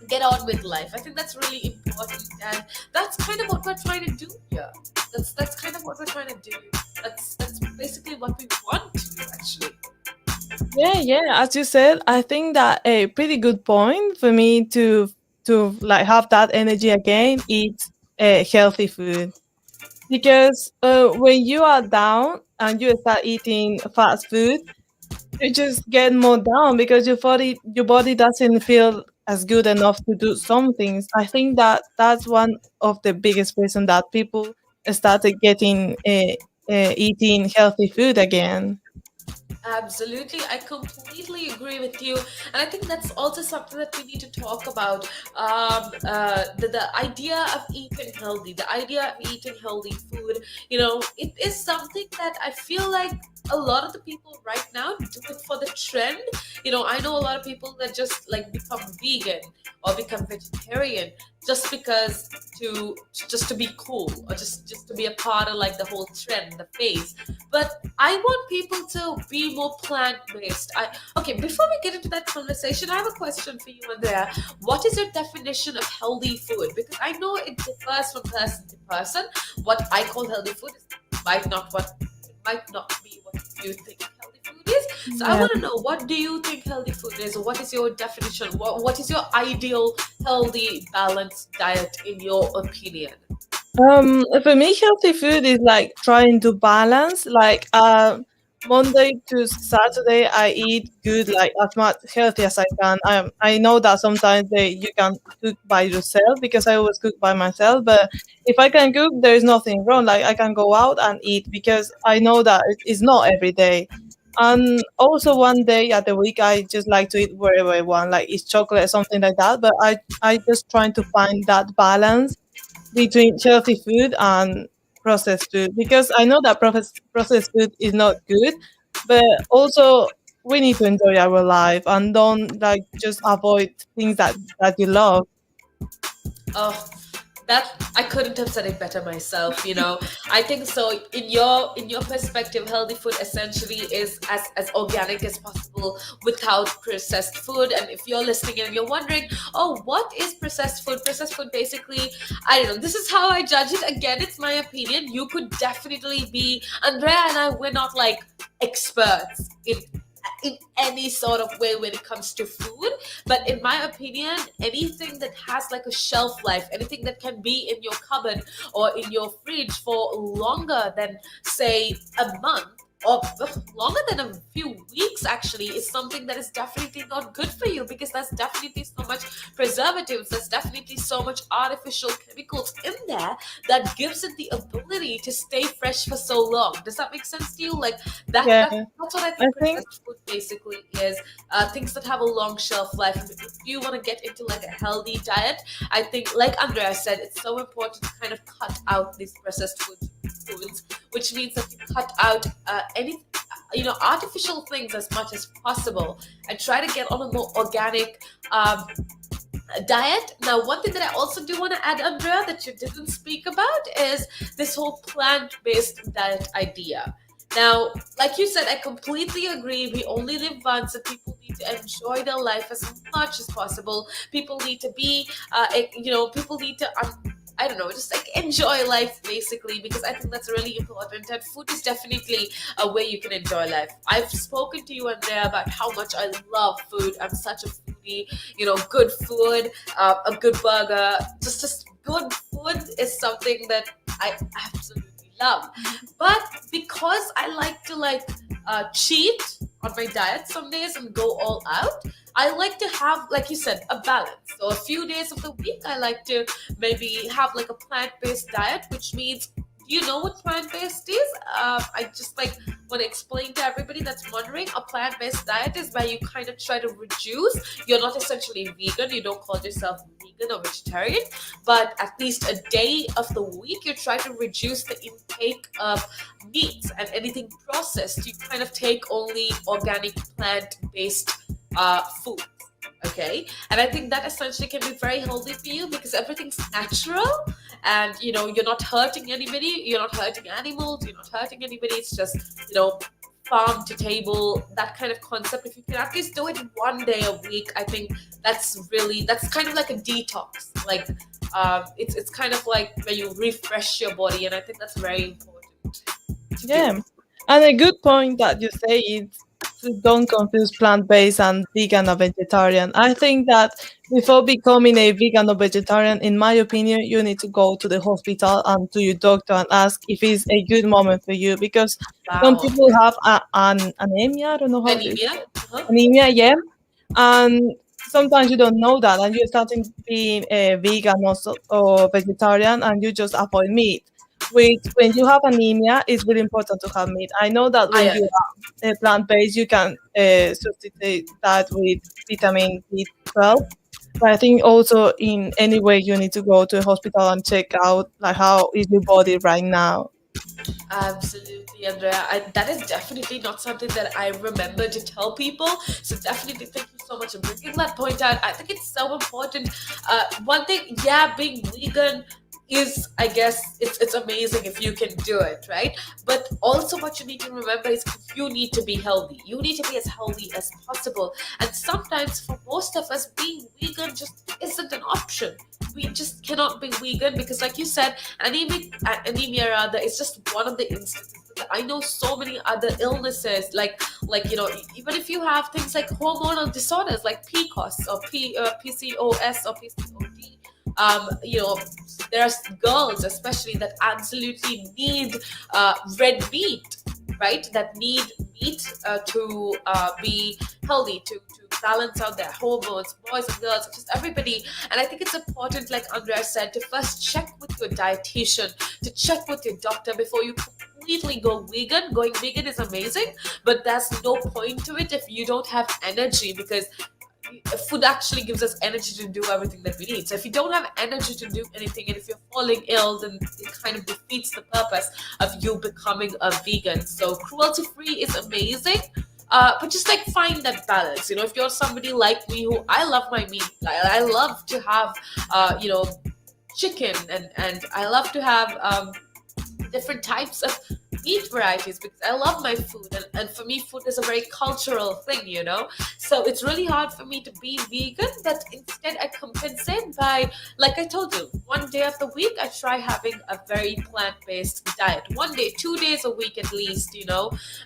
get on with life. I think that's really important, and that's kind of what we're trying to do here. That's kind of what we're trying to do. That's basically what we want to do, actually. Yeah. As you said, I think that a pretty good point for me to like have that energy again is healthy food. Because when you are down and you start eating fast food, you just get more down because your body doesn't feel as good enough to do some things. I think that that's one of the biggest reason that people started getting eating healthy food again. Absolutely, I completely agree with you, and I think that's also something that we need to talk about. The idea of eating healthy, the idea of eating healthy food. It is something that I feel like a lot of the people right now do it for the trend. I know a lot of people that just like become vegan or become vegetarian just because to be cool, or just to be a part of like the whole trend, the phase. But I want people to be more plant-based. Okay, before we get into that conversation, I have a question for you, Andrea. What is your definition of healthy food? Because I know it differs from person to person. What I call healthy food might not be what you think healthy food is. So I want to know, what do you think healthy food is? What is your definition? What is your ideal healthy balanced diet in your opinion? For me, healthy food is like trying to balance. Like Monday to Saturday, I eat good, like as much healthy as I can. I know that sometimes you can cook by yourself because I always cook by myself. But if I can cook, there is nothing wrong. Like I can go out and eat because I know that it's not every day. And also one day at the week, I just like to eat wherever I want, like eat chocolate, something like that. But I just trying to find that balance between healthy food and processed food because I know that processed food is not good, but also we need to enjoy our life and don't like just avoid things that you love. Oh, that I couldn't have said it better myself. I think so. In your perspective, healthy food essentially is as organic as possible without processed food. And if you're listening and you're wondering, oh, what is processed food? Processed food basically, I don't know. This is how I judge it. Again, it's my opinion. You could definitely be Andrea and I. We're not like experts in any sort of way when it comes to food, but in my opinion, anything that has like a shelf life, anything that can be in your cupboard or in your fridge for longer than say a month or longer than a few weeks actually, is something that is definitely not good for you, because there's definitely so much preservatives, there's definitely so much artificial chemicals in there that gives it the ability to stay fresh for so long. Does that make sense to you? Like Yeah, that's what I I think think processed food basically is. Things that have a long shelf life. And if you want to get into like a healthy diet, I think, like Andrea said, it's so important to kind of cut out these processed foods, which means that you cut out any artificial things as much as possible, and try to get on a more organic diet. Now, one thing that I also do want to add, Andrea, that you didn't speak about is this whole plant-based diet idea. Now, like you said, I completely agree. We only live once, and people need to enjoy their life as much as possible. People need to be, people need to, I don't know, just like enjoy life basically, because I think that's really important. And food is definitely a way you can enjoy life. I've spoken to you, Andrea, about how much I love food. I'm such a foodie. Good food, a good burger, just good food is something that I absolutely love. But because I like to cheat on my diet some days and go all out, I like to have, like you said, a balance. So a few days of the week, I like to maybe have like a plant-based diet, which means, do you know what plant-based is? I just want to explain to everybody that's wondering. A plant-based diet is where you kind of try to reduce. You're not essentially vegan. You don't call yourself vegan or vegetarian, but at least a day of the week, you try to reduce the intake of meats and anything processed. You kind of take only organic plant-based food. Okay, and I think that essentially can be very healthy for you because everything's natural, and you're not hurting anybody, you're not hurting animals, you're not hurting anybody. It's just farm to table, that kind of concept. If you can at least do it one day a week, I think that's kind of like a detox. Like it's kind of like where you refresh your body, and I think that's very important. Yeah, and a good point that you say is to don't confuse plant-based and vegan or vegetarian. I think that before becoming a vegan or vegetarian, in my opinion, you need to go to the hospital and to your doctor and ask if it's a good moment for you, because some Wow. people have an anemia. I don't know how it is. Anemia. Uh-huh. Anemia, yeah, and sometimes you don't know that, and you're starting being a vegan or vegetarian, and you just avoid meat. Which, when you have anemia, it's really important to have meat. I know that when Iron. you are plant-based, you can substitute that with vitamin B12. But I think also in any way you need to go to a hospital and check out like how is your body right now. Absolutely, Andrea. That is definitely not something that I remember to tell people. So definitely thank you so much for bringing that point out. I think it's so important. One thing, yeah, being vegan is, I guess, it's amazing if you can do it, right? But also what you need to remember is you need to be healthy. You need to be as healthy as possible. And sometimes for most of us, being vegan just isn't an option. We just cannot be vegan because, like you said, anemia rather is just one of the instances. I know so many other illnesses, like even if you have things like hormonal disorders like PCOS or PCOS or PCOD. There's girls especially that absolutely need red meat, right? That need meat to be healthy, to balance out their hormones, boys and girls, just everybody. And I think it's important, like Andrea said, to first check with your dietitian, to check with your doctor before you completely go vegan. Going vegan is amazing, but there's no point to it if you don't have energy, because food actually gives us energy to do everything that we need. So if you don't have energy to do anything, and if you're falling ill, then it kind of defeats the purpose of you becoming a vegan. So cruelty free is amazing, but just find that balance. If you're somebody like me who I love my meat, I love to have chicken, and I love to have different types of meat varieties because I love my food, and for me food is a very cultural thing. So it's really hard for me to be vegan, but instead I compensate by, like I told you, one day of the week I try having a very plant-based diet. 1 day, 2 days a week at least,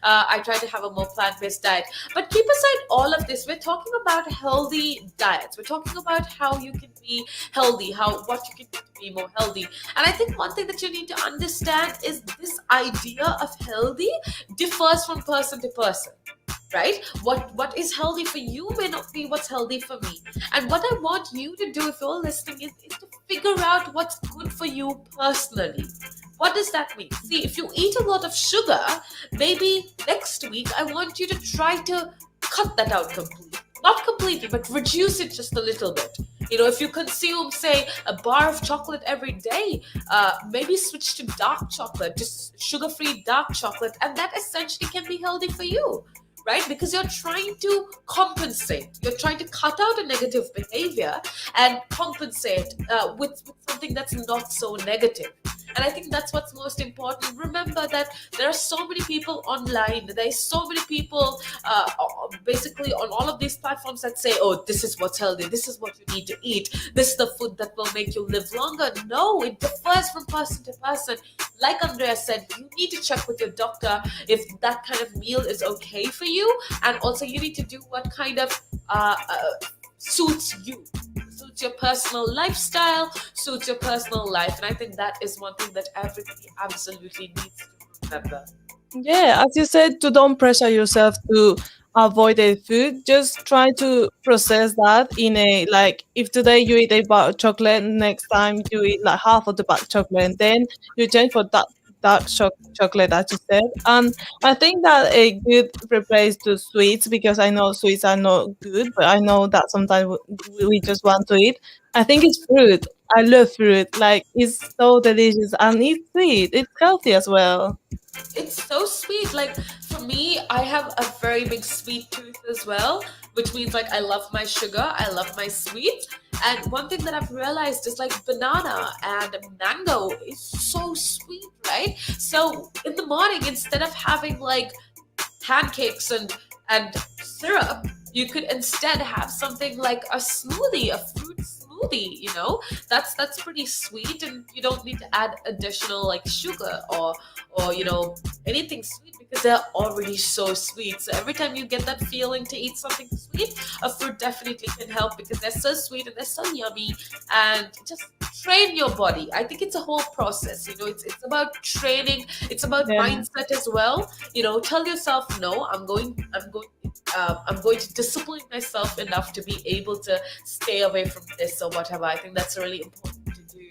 I try to have a more plant-based diet. But keep aside all of this, we're talking about healthy diets. We're talking about how you can be healthy, what you can do to be more healthy. And I think one thing that you need to understand is this idea of healthy differs from person to person, right? What is healthy for you may not be what's healthy for me. And what I want you to do, if you're listening, is to figure out what's good for you personally. What does that mean? See, if you eat a lot of sugar, maybe next week I want you to try to cut that out completely. Not completely, but reduce it just a little bit. If you consume, say, a bar of chocolate every day, maybe switch to dark chocolate, just sugar-free dark chocolate, and that essentially can be healthy for you, right? Because you're trying to compensate. You're trying to cut out a negative behavior and compensate with something that's not so negative. And I think that's what's most important. Remember that there are so many people online. There's so many people basically on all of these platforms that say, oh, this is what's healthy. This is what you need to eat. This is the food that will make you live longer. No, it differs from person to person. Like Andrea said, you need to check with your doctor if that kind of meal is okay for you. And also you need to do what kind of suits you, suits your personal lifestyle, suits your personal life. And I think that is one thing that everybody absolutely needs to remember. Yeah, as you said, to don't pressure yourself to avoid the food. Just try to process that in a, like, if today you eat a bar of chocolate, next time you eat like half of the bar of chocolate, and then you change for that chocolate that you said. And I think that a good replace to sweets, because I know sweets are not good, but I know that sometimes we just want to eat. I think it's fruit. I love fruit. Like, it's so delicious and it's sweet. It's healthy as well. It's so sweet. Like for me, I have a very big sweet tooth as well, which means like I love my sugar, I love my sweet. And one thing that I've realized is like banana and mango is so sweet, right? So in the morning, instead of having like pancakes and syrup, you could instead have something like a smoothie, a fruit smoothie. That's pretty sweet, and you don't need to add additional like sugar or anything sweet, because they're already so sweet. So every time you get that feeling to eat something sweet, a fruit definitely can help, because they're so sweet and they're so yummy. And just train your body. I think it's a whole process. It's about training. It's about Yeah. mindset as well. Tell yourself, no, I'm going to discipline myself enough to be able to stay away from this or whatever. I think that's really important to do,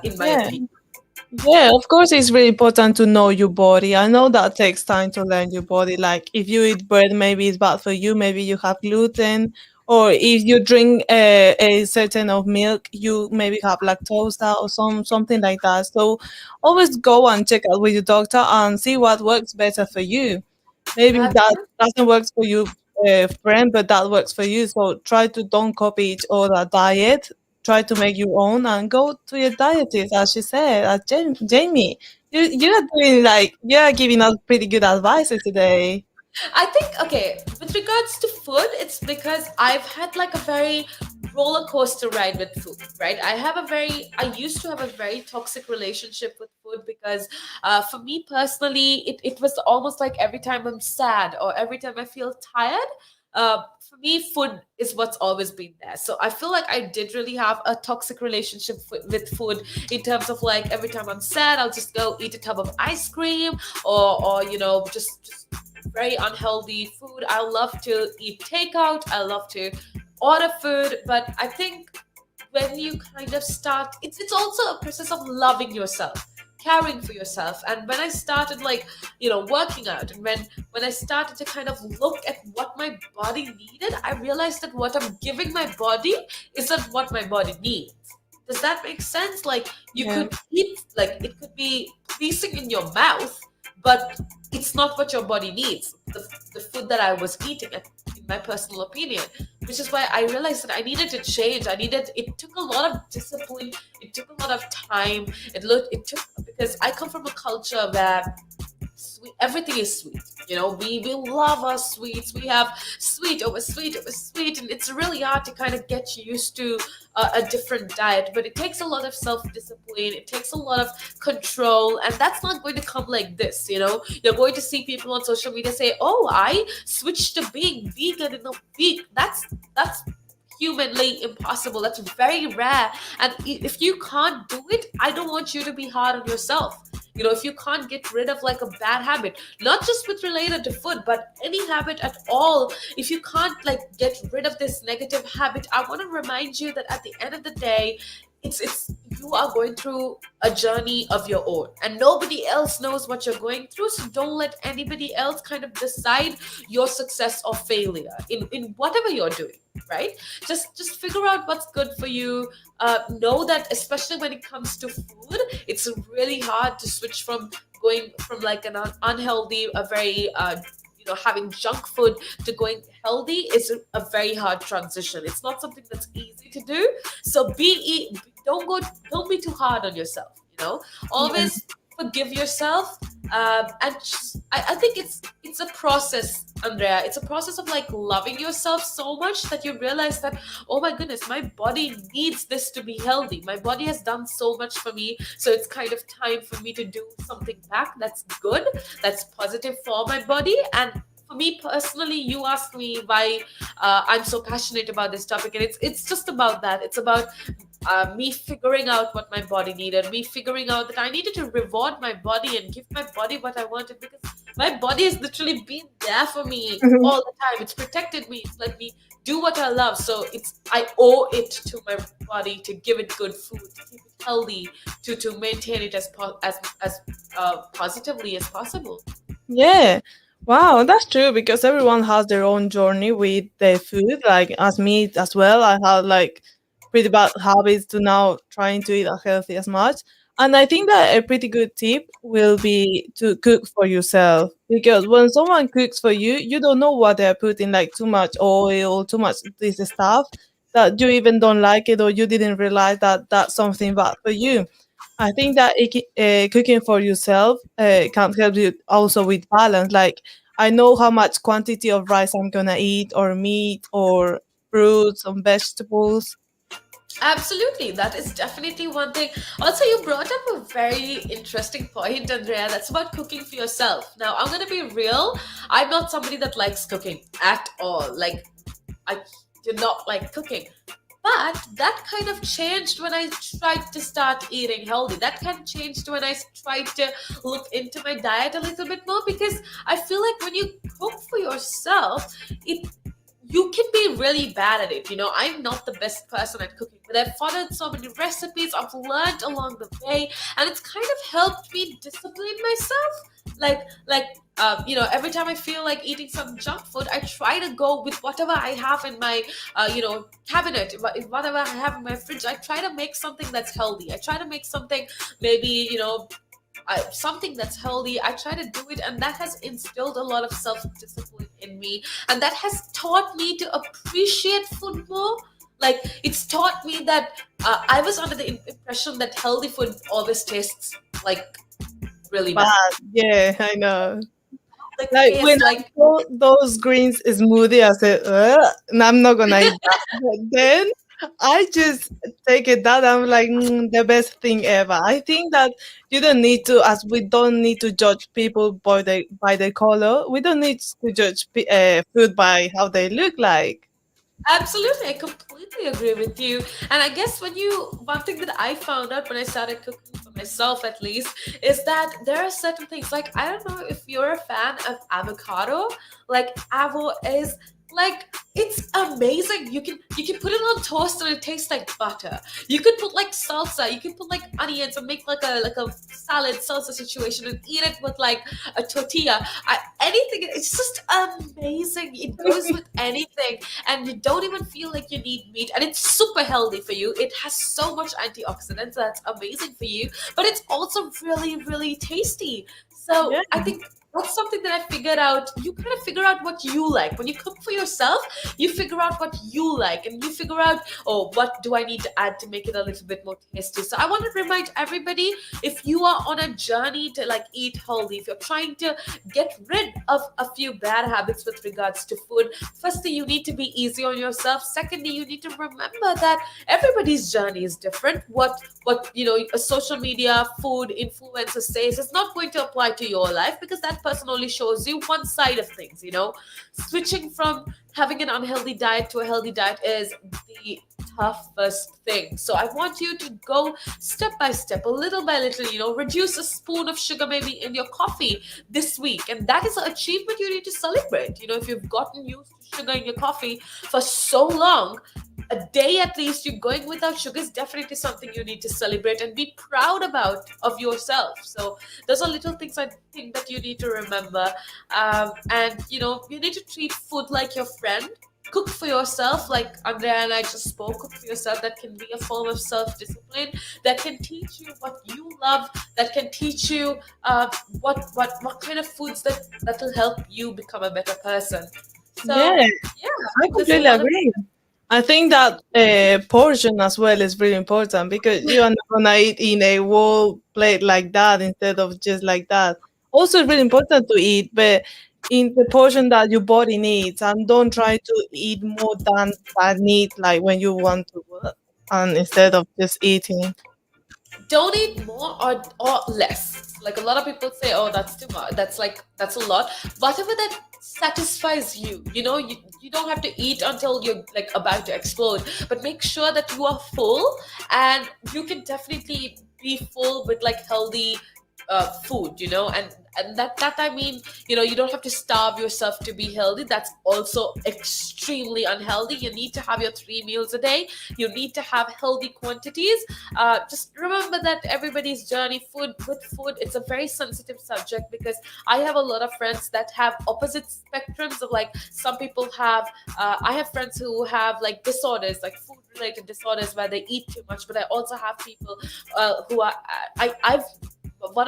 in my Yeah. opinion. Yeah, of course, it's really important to know your body. I know that takes time to learn your body. Like, if you eat bread, maybe it's bad for you. Maybe you have gluten, or if you drink a certain of milk, you maybe have lactose or something like that. So, always go and check out with your doctor and see what works better for you. Maybe that Absolutely. doesn't work for you, friend, but that works for you. So try to don't copy each other diet. Try to make your own and go to your dietist, as she said, as Jamie. You are doing, like, you are giving us pretty good advice today. I think, okay, with regards to food, it's because I've had like a very roller coaster ride with food, right? I used to have a very toxic relationship with food, because for me personally, it was almost like every time I'm sad or every time I feel tired, for me, food is what's always been there. So I feel like I did really have a toxic relationship with food, in terms of like every time I'm sad, I'll just go eat a tub of ice cream, or just very unhealthy food. I love to eat takeout. I love to order food. But I think when you kind of start, it's also a process of loving yourself, caring for yourself. And when I started like, working out, and when I started to kind of look at what my body needed, I realized that what I'm giving my body isn't what my body needs. Does that make sense? Like, you Yeah. could eat, like, it could be pleasing in your mouth, but it's not what your body needs. The food that I was eating, in my personal opinion, which is why I realized that I needed to change. It took a lot of discipline. It took a lot of time. It took, because I come from a culture where everything is sweet. We love our sweets. We have sweet over sweet over sweet, and it's really hard to kind of get used to a different diet. But it takes a lot of self-discipline. It takes a lot of control, and that's not going to come like this. You're going to see people on social media say, "Oh, I switched to being vegan in a week." That's humanly impossible. That's very rare. And if you can't do it, I don't want you to be hard on yourself. If you can't get rid of like a bad habit, not just with related to food, but any habit at all, if you can't like get rid of this negative habit, I want to remind you that at the end of the day, it's you are going through a journey of your own, and nobody else knows what you're going through. So don't let anybody else kind of decide your success or failure in whatever you're doing, right? Just figure out what's good for you. Know that, especially when it comes to food, it's really hard to switch from going from like an unhealthy, a very having junk food to going healthy is a very hard transition. It's not something that's easy to do. So don't be too hard on yourself. Always forgive yourself. And I think it's a process, Andrea. It's a process of like loving yourself so much that you realize that, oh my goodness, my body needs this to be healthy. My body has done so much for me, so it's kind of time for me to do something back that's good, that's positive for my body. And for me personally, you asked me why I'm so passionate about this topic, and it's just about that. It's about me figuring out what my body needed, me figuring out that I needed to reward my body and give my body what I wanted, because my body has literally been there for me all the time. It's protected me. It's let me do what I love. So I owe it to my body to give it good food, to keep it healthy, to maintain it as positively as possible. Yeah. Wow, that's true because everyone has their own journey with their food. Like as me as well, I had like pretty bad habits to now trying to eat as healthy as much. And I think that a pretty good tip will be to cook for yourself because when someone cooks for you, you don't know what they're putting, like too much oil, too much this stuff that you even don't like it or you didn't realize that that's something bad for you. I think that cooking for yourself can help you also with balance. Like I know how much quantity of rice I'm gonna eat, or meat, or fruits, and vegetables. Absolutely. That is definitely one thing. Also, you brought up a very interesting point, Andrea. That's about cooking for yourself. Now, I'm going to be real. I'm not somebody that likes cooking at all. Like, I do not like cooking. But that kind of changed when I tried to start eating healthy. That kind of changed when I tried to look into my diet a little bit more, because I feel like when you cook for yourself, you can be really bad at it. I'm not the best person at cooking, but I've followed so many recipes. I've learned along the way, and it's kind of helped me discipline myself. Every time I feel like eating some junk food, I try to go with whatever I have in my, cabinet, whatever I have in my fridge. I try to make something that's healthy. I try to make something maybe, something that's healthy. I try to do it, and that has instilled a lot of self-discipline in me, and that has taught me to appreciate food more. Like, it's taught me that I was under the impression that healthy food always tastes like really bad. Yeah, I know. Like, Like when I like saw those greens smoothie, I said, "And I'm not gonna eat that." But then I just take it that I'm like the best thing ever. I think that you don't need to, as we don't need to judge people by their color. We don't need to judge food by how they look like. Absolutely, I completely agree with you. And I guess one thing that I found out when I started cooking for myself, at least, is that there are certain things. Like, I don't know if you're a fan of avocado. Like, avo is like, it's amazing. You can put it on toast and it tastes like butter. You could put like salsa. You can put like onions and make like a salad salsa situation and eat it with like a tortilla. Anything. It's just amazing. It goes with anything, and you don't even feel like you need meat, and it's super healthy for you. It has so much antioxidants that's amazing for you, but it's also really, really tasty. So Yeah. I think that's something that I figured out. You kind of figure out what you like when you cook for yourself. You figure out what you like, and you figure out, oh, what do I need to add to make it a little bit more tasty. So I want to remind everybody, if you are on a journey to like eat healthy, if you're trying to get rid of a few bad habits with regards to food, firstly, you need to be easy on yourself. Secondly, you need to remember that everybody's journey is different. What a social media food influencer says is not going to apply to your life, because that person only shows you one side of things. Switching from having an unhealthy diet to a healthy diet is the toughest thing. So I want you to go step by step, a little by little, reduce a spoon of sugar maybe in your coffee this week. And that is an achievement you need to celebrate. If you've gotten used to sugar in your coffee for so long, a day at least you're going without sugar is definitely something you need to celebrate and be proud of yourself. So those are little things I think that you need to remember. And you need to treat food like your friend. cook for yourself, like Andrea and I just spoke. Cook for yourself. That can be a form of self-discipline. That can teach you what you love. That can teach you what kind of foods that will help you become a better person. So Yeah, yeah, I there's a completely lot of- agree. I think that portion as well is really important because you are not gonna eat in a whole plate like that instead of just like that. Also, it's really important to eat, but in the portion that your body needs, and don't try to eat more than that need, like when you want to, and instead of just eating. Don't eat more or less. Like a lot of people say, oh, that's too much. That's a lot. Whatever that satisfies you, you don't have to eat until you're like about to explode, but make sure that you are full, and you can definitely be full with like healthy food, and that I mean, you don't have to starve yourself to be healthy. That's also extremely unhealthy. You need to have your 3 meals a day. You need to have healthy quantities. Just remember that everybody's journey with food, it's a very sensitive subject, because I have a lot of friends that have opposite spectrums of, like, some people have I have friends who have like disorders, like food related disorders, where they eat too much. But I also have people who are I've one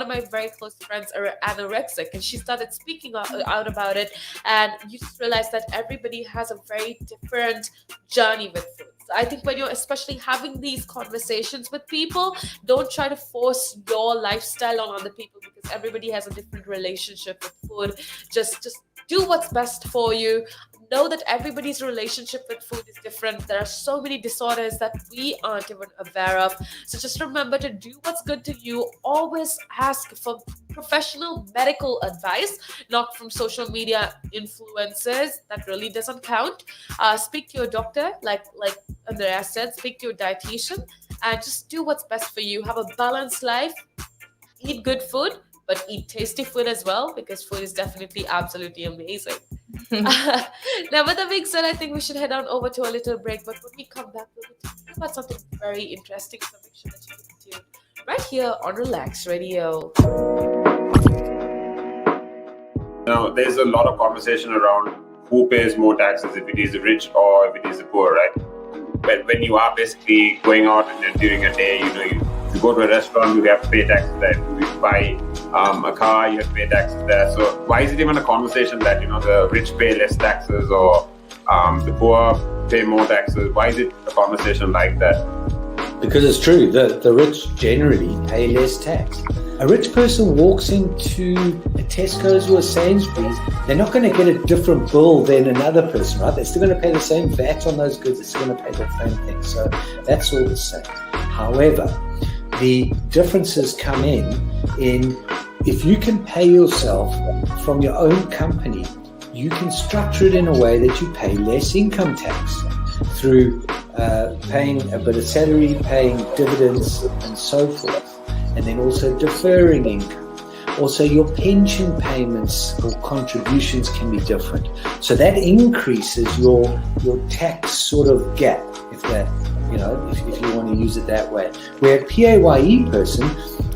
of my very close friends are anorexic, and she started speaking out about it, and you just realize that everybody has a very different journey with food. So I think when you're especially having these conversations with people, don't try to force your lifestyle on other people, because everybody has a different relationship with food. Just do what's best for you. Know that everybody's relationship with food is different. There are so many disorders that we aren't even aware of. So just remember to do what's good to you. Always ask for professional medical advice, not from social media influencers. That really doesn't count. Speak to your doctor, like Andrea said, speak to your dietitian, and just do what's best for you. Have a balanced life. Eat good food, but eat tasty food as well, because food is definitely absolutely amazing. Now, with that being said, I think we should head on over to a little break. But when we come back, we'll be talking about something very interesting. So make sure that you keep tuned right here on Relax Radio. Now, there's a lot of conversation around who pays more taxes, if it is the rich or if it is the poor, right? But when you are basically going out and then during a day, you go to a restaurant, you have to pay taxes there. If you buy a car, you have to pay taxes there. So why is it even a conversation that, the rich pay less taxes or the poor pay more taxes? Why is it a conversation like that? Because it's true, the rich generally pay less tax. A rich person walks into a Tesco's or a Sainsbury's, they're not going to get a different bill than another person, right? They're still going to pay the same VAT on those goods, they're still going to pay the same thing. So that's all the same. However, the differences come in if you can pay yourself from your own company, you can structure it in a way that you pay less income tax through paying a bit of salary, paying dividends and so forth, and then also deferring income. Also, your pension payments or contributions can be different. So that increases your tax sort of gap, if you want to use it that way. Where a PAYE person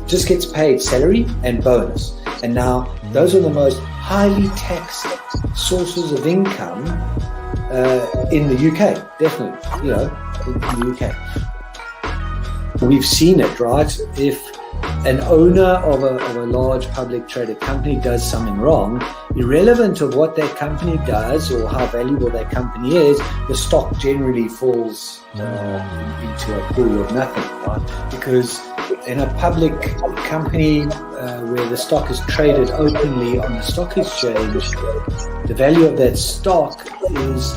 just gets paid salary and bonus. And now those are the most highly taxed sources of income in the UK, definitely, in the UK. We've seen it, right? If an owner of a large public traded company does something wrong, irrelevant of what that company does or how valuable that company is, the stock generally falls into a pool of nothing, right? Because in a public company where the stock is traded openly on the stock exchange, the value of that stock is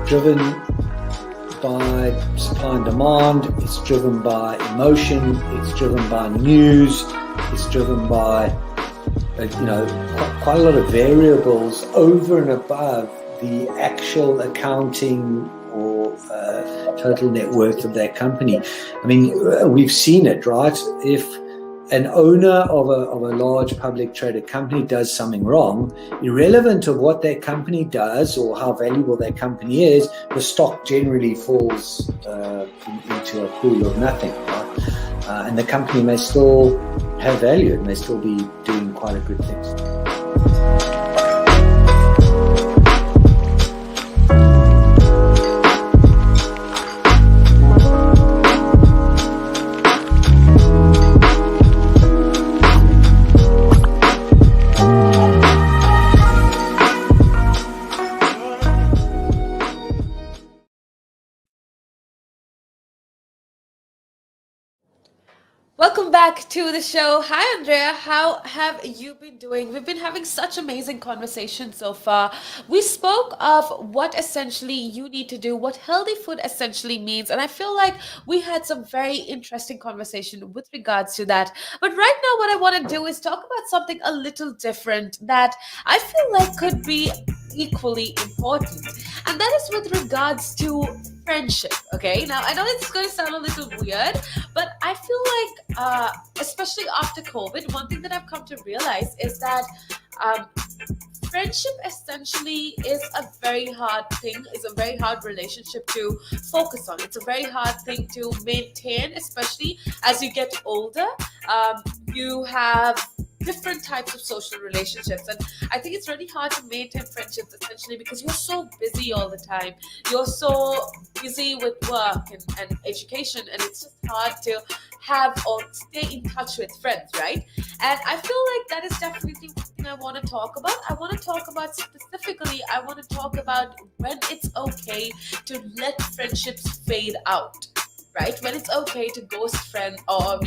driven by supply and demand, it's driven by emotion, it's driven by news, it's driven by quite a lot of variables over and above the actual accounting or total net worth of that company. I mean, we've seen it, right? If an owner of a large public traded company does something wrong, irrelevant of what that company does or how valuable that company is, the stock generally falls into a pool of nothing, right? And the company may still have value, it may still be doing quite a good thing. Welcome back to the show. Hi, Andrea. How have you been doing? We've been having such amazing conversations so far. We spoke of what essentially you need to do, what healthy food essentially means, and I feel like we had some very interesting conversation with regards to that. But right now, what I want to do is talk about something a little different that I feel like could be equally important, and that is with regards to friendship. Okay, now I know it's going to sound a little weird, but I feel like, especially after COVID, one thing that I've come to realize is that um, friendship essentially is a very hard thing, is a very hard relationship to focus on. It's a very hard thing to maintain, especially as you get older. You have different types of social relationships, and I think it's really hard to maintain friendships essentially because you're so busy all the time. You're so busy with work and education, and it's just hard to have or stay in touch with friends, right? And I feel like that is definitely one thing I want to talk about. I want to talk about specifically, I want to talk about when it's okay to let friendships fade out, right? When it's okay to ghost friends or,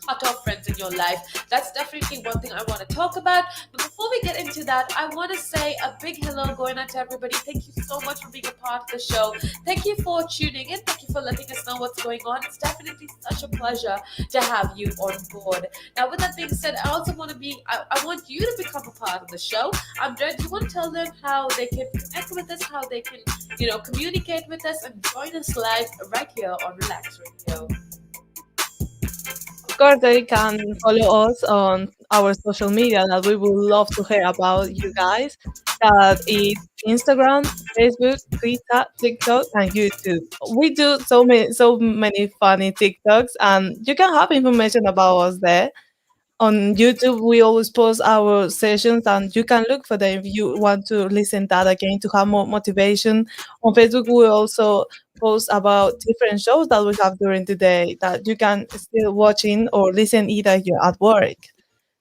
cut off friends in your life. That's definitely one thing I want to talk about. But before we get into that, I want to say a big hello going out to everybody. Thank you so much for being a part of the show. Thank you for tuning in. Thank you for letting us know what's going on. It's definitely such a pleasure to have you on board. Now, with that being said, I also want to I want you to become a part of the show. Do you want to tell them how they can connect with us, how they can, communicate with us and join us live right here on Relax Radio? Of course, they can follow us on our social media that we would love to hear about you guys. That is Instagram, Facebook, Twitter, TikTok, and YouTube. We do so many funny TikToks, and you can have information about us there. On YouTube, we always post our sessions, and you can look for them if you want to listen that again to have more motivation. On Facebook, we also post about different shows that we have during the day that you can still watching or listen either you're at work.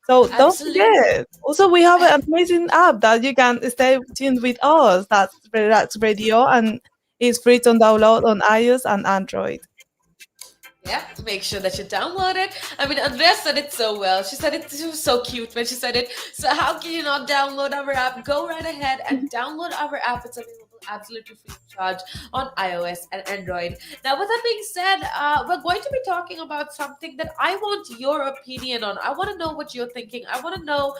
So don't Absolutely. forget. Also, we have an amazing app that you can stay tuned with us. That's Relax Radio, and it's free to download on iOS and Android. Yeah, make sure that you download it. I mean, Andrea said it so well. She said it was so cute when she said it. So how can you not download our app? Go right ahead and download our app. It's available absolutely free of charge on iOS and Android. Now, with that being said, we're going to be talking about something that I want your opinion on. I want to know what you're thinking. I want to know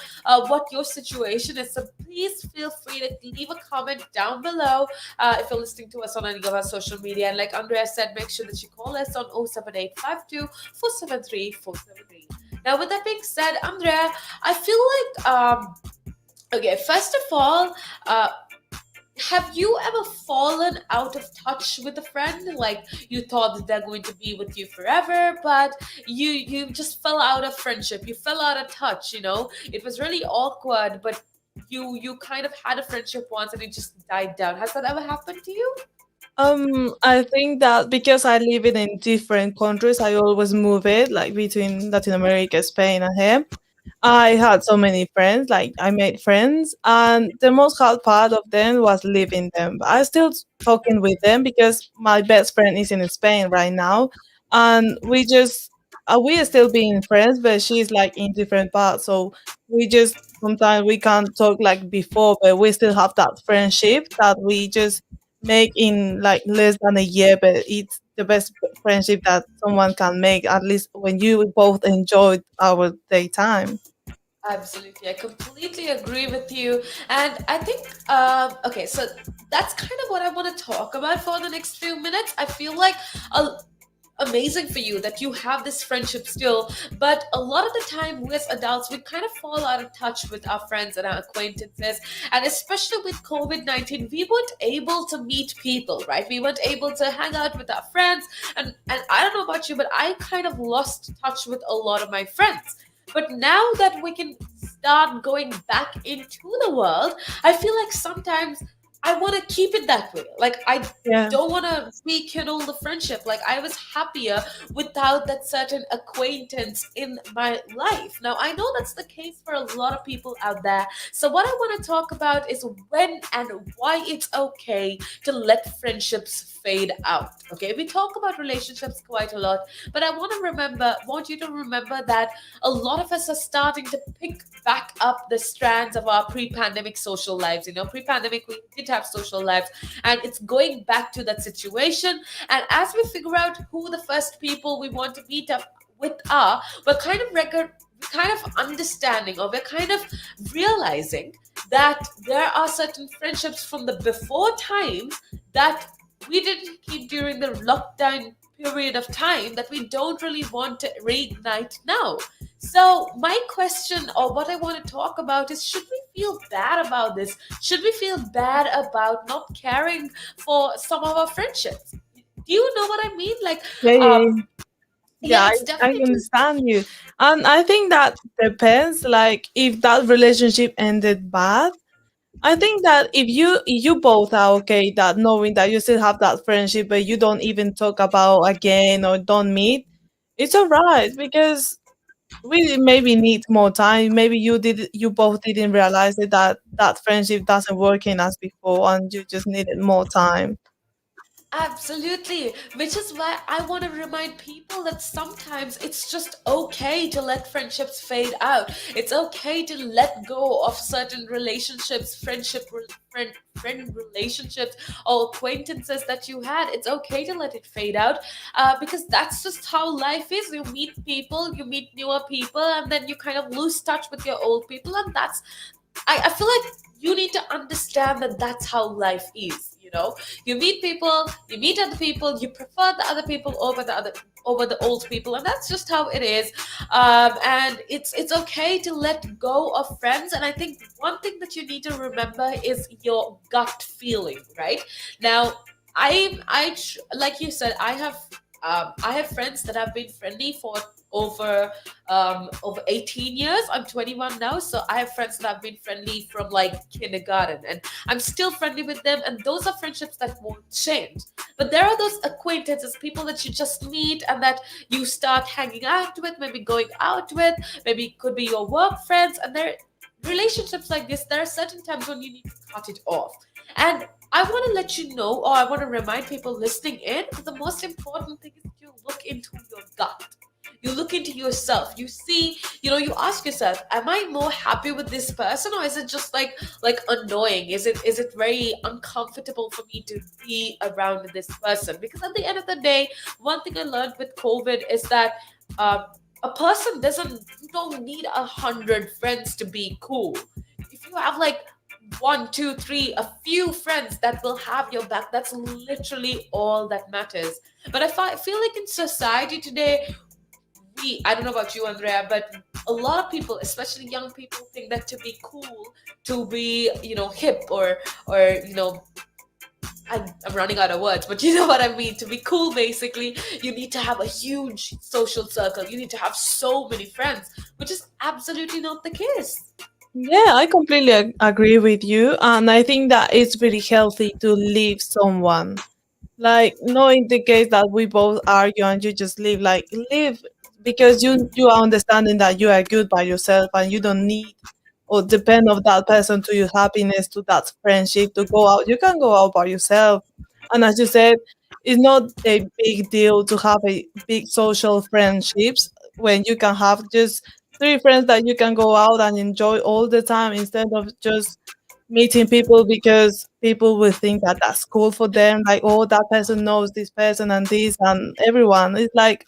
what your situation is. So please feel free to leave a comment down below if you're listening to us on any of our social media. And like Andrea said, make sure that you call us on 07852 473 473. Now, with that being said, Andrea, I feel like, okay, first of all, have you ever fallen out of touch with a friend? Like you thought that they're going to be with you forever, but you just fell out of friendship. You fell out of touch. It was really awkward, but you kind of had a friendship once and it just died down. Has that ever happened to you? I think that because I live in different countries, I always move it like between Latin America, Spain, and here. I had so many friends, like I made friends, and the most hard part of them was leaving them. But I still talking with them because my best friend is in Spain right now, and we are still being friends, but she's like in different parts. So we just sometimes we can't talk like before, but we still have that friendship that we just make in like less than a year. But it's the best friendship that someone can make, at least when you both enjoy our daytime. Absolutely, I completely agree with you. And I think, okay, so that's kind of what I want to talk about for the next few minutes. I feel like a amazing for you that you have this friendship still, but a lot of the time we as adults we kind of fall out of touch with our friends and our acquaintances, and especially with COVID-19 we weren't able to meet people, right? We weren't able to hang out with our friends, and I don't know about you, but I kind of lost touch with a lot of my friends. But now that we can start going back into the world, I feel like sometimes I want to keep it that way. Like, I Yeah. don't want to rekindle the friendship. Like, I was happier without that certain acquaintance in my life. Now, I know that's the case for a lot of people out there. So, what I want to talk about is when and why it's okay to let friendships fade out. Okay, we talk about relationships quite a lot, but I want you to remember that a lot of us are starting to pick back up the strands of our pre-pandemic social lives. Pre-pandemic we did have social lives, and it's going back to that situation. And as we figure out who the first people we want to meet up with are, we're kind of understanding, or we're kind of realizing that there are certain friendships from the before times that we didn't keep during the lockdown period of time, that we don't really want to reignite now. So, my question, or what I want to talk about, is should we feel bad about this? Should we feel bad about not caring for some of our friendships? Do you know what I mean? Like, Yeah, yeah, um, yeah. Yeah, yeah, it's I definitely. understand you. And I think that depends, like if that relationship ended bad. I think that if you both are okay that knowing that you still have that friendship but you don't even talk about again or don't meet, it's alright because we maybe need more time. Maybe you both didn't realize that that friendship doesn't working as before and you just needed more time. Absolutely. Which is why I want to remind people that sometimes it's just okay to let friendships fade out. It's okay to let go of certain relationships, friend relationships, or acquaintances that you had. It's okay to let it fade out, because that's just how life is. You meet people, you meet newer people, and then you kind of lose touch with your old people, and I feel like you need to understand that that's how life is. You meet people, you meet other people, you prefer the other people over the old people, and that's just how it is. And it's okay to let go of friends. And I think one thing that you need to remember is your gut feeling, right? Now, like you said, I have friends that have been friendly for over 18 years. I'm 21 now, so I have friends that have been friendly from like kindergarten, and I'm still friendly with them, and those are friendships that won't change. But there are those acquaintances, people that you just meet and that you start hanging out with, maybe going out with, maybe it could be your work friends, and there relationships like this, there are certain times when you need to cut it off. And I want to let you know, or I want to remind people listening in, that the most important thing is you look into your gut. You look into yourself. You see, you ask yourself, am I more happy with this person, or is it just like annoying? Is it very uncomfortable for me to be around this person? Because at the end of the day, one thing I learned with COVID is that um, a person doesn't you don't need 100 friends to be cool. If you have like one, two, three, a few friends that will have your back, that's literally all that matters. But I feel like in society today, I don't know about you, Andrea, but a lot of people, especially young people, think that to be cool, to be, hip, or I'm running out of words, but you know what I mean. To be cool, basically, you need to have a huge social circle. You need to have so many friends, which is absolutely not the case. Yeah, I completely agree with you. And I think that it's really healthy to leave someone. Like, no, in the case that we both argue and you just leave, like, leave because you are understanding that you are good by yourself and you don't need or depend of that person to your happiness, to that friendship to go out. You can go out by yourself. And as you said, it's not a big deal to have a big social friendships when you can have just three friends that you can go out and enjoy all the time instead of just meeting people because people will think that that's cool for them. Like, oh, that person knows this person and this and everyone. It's like,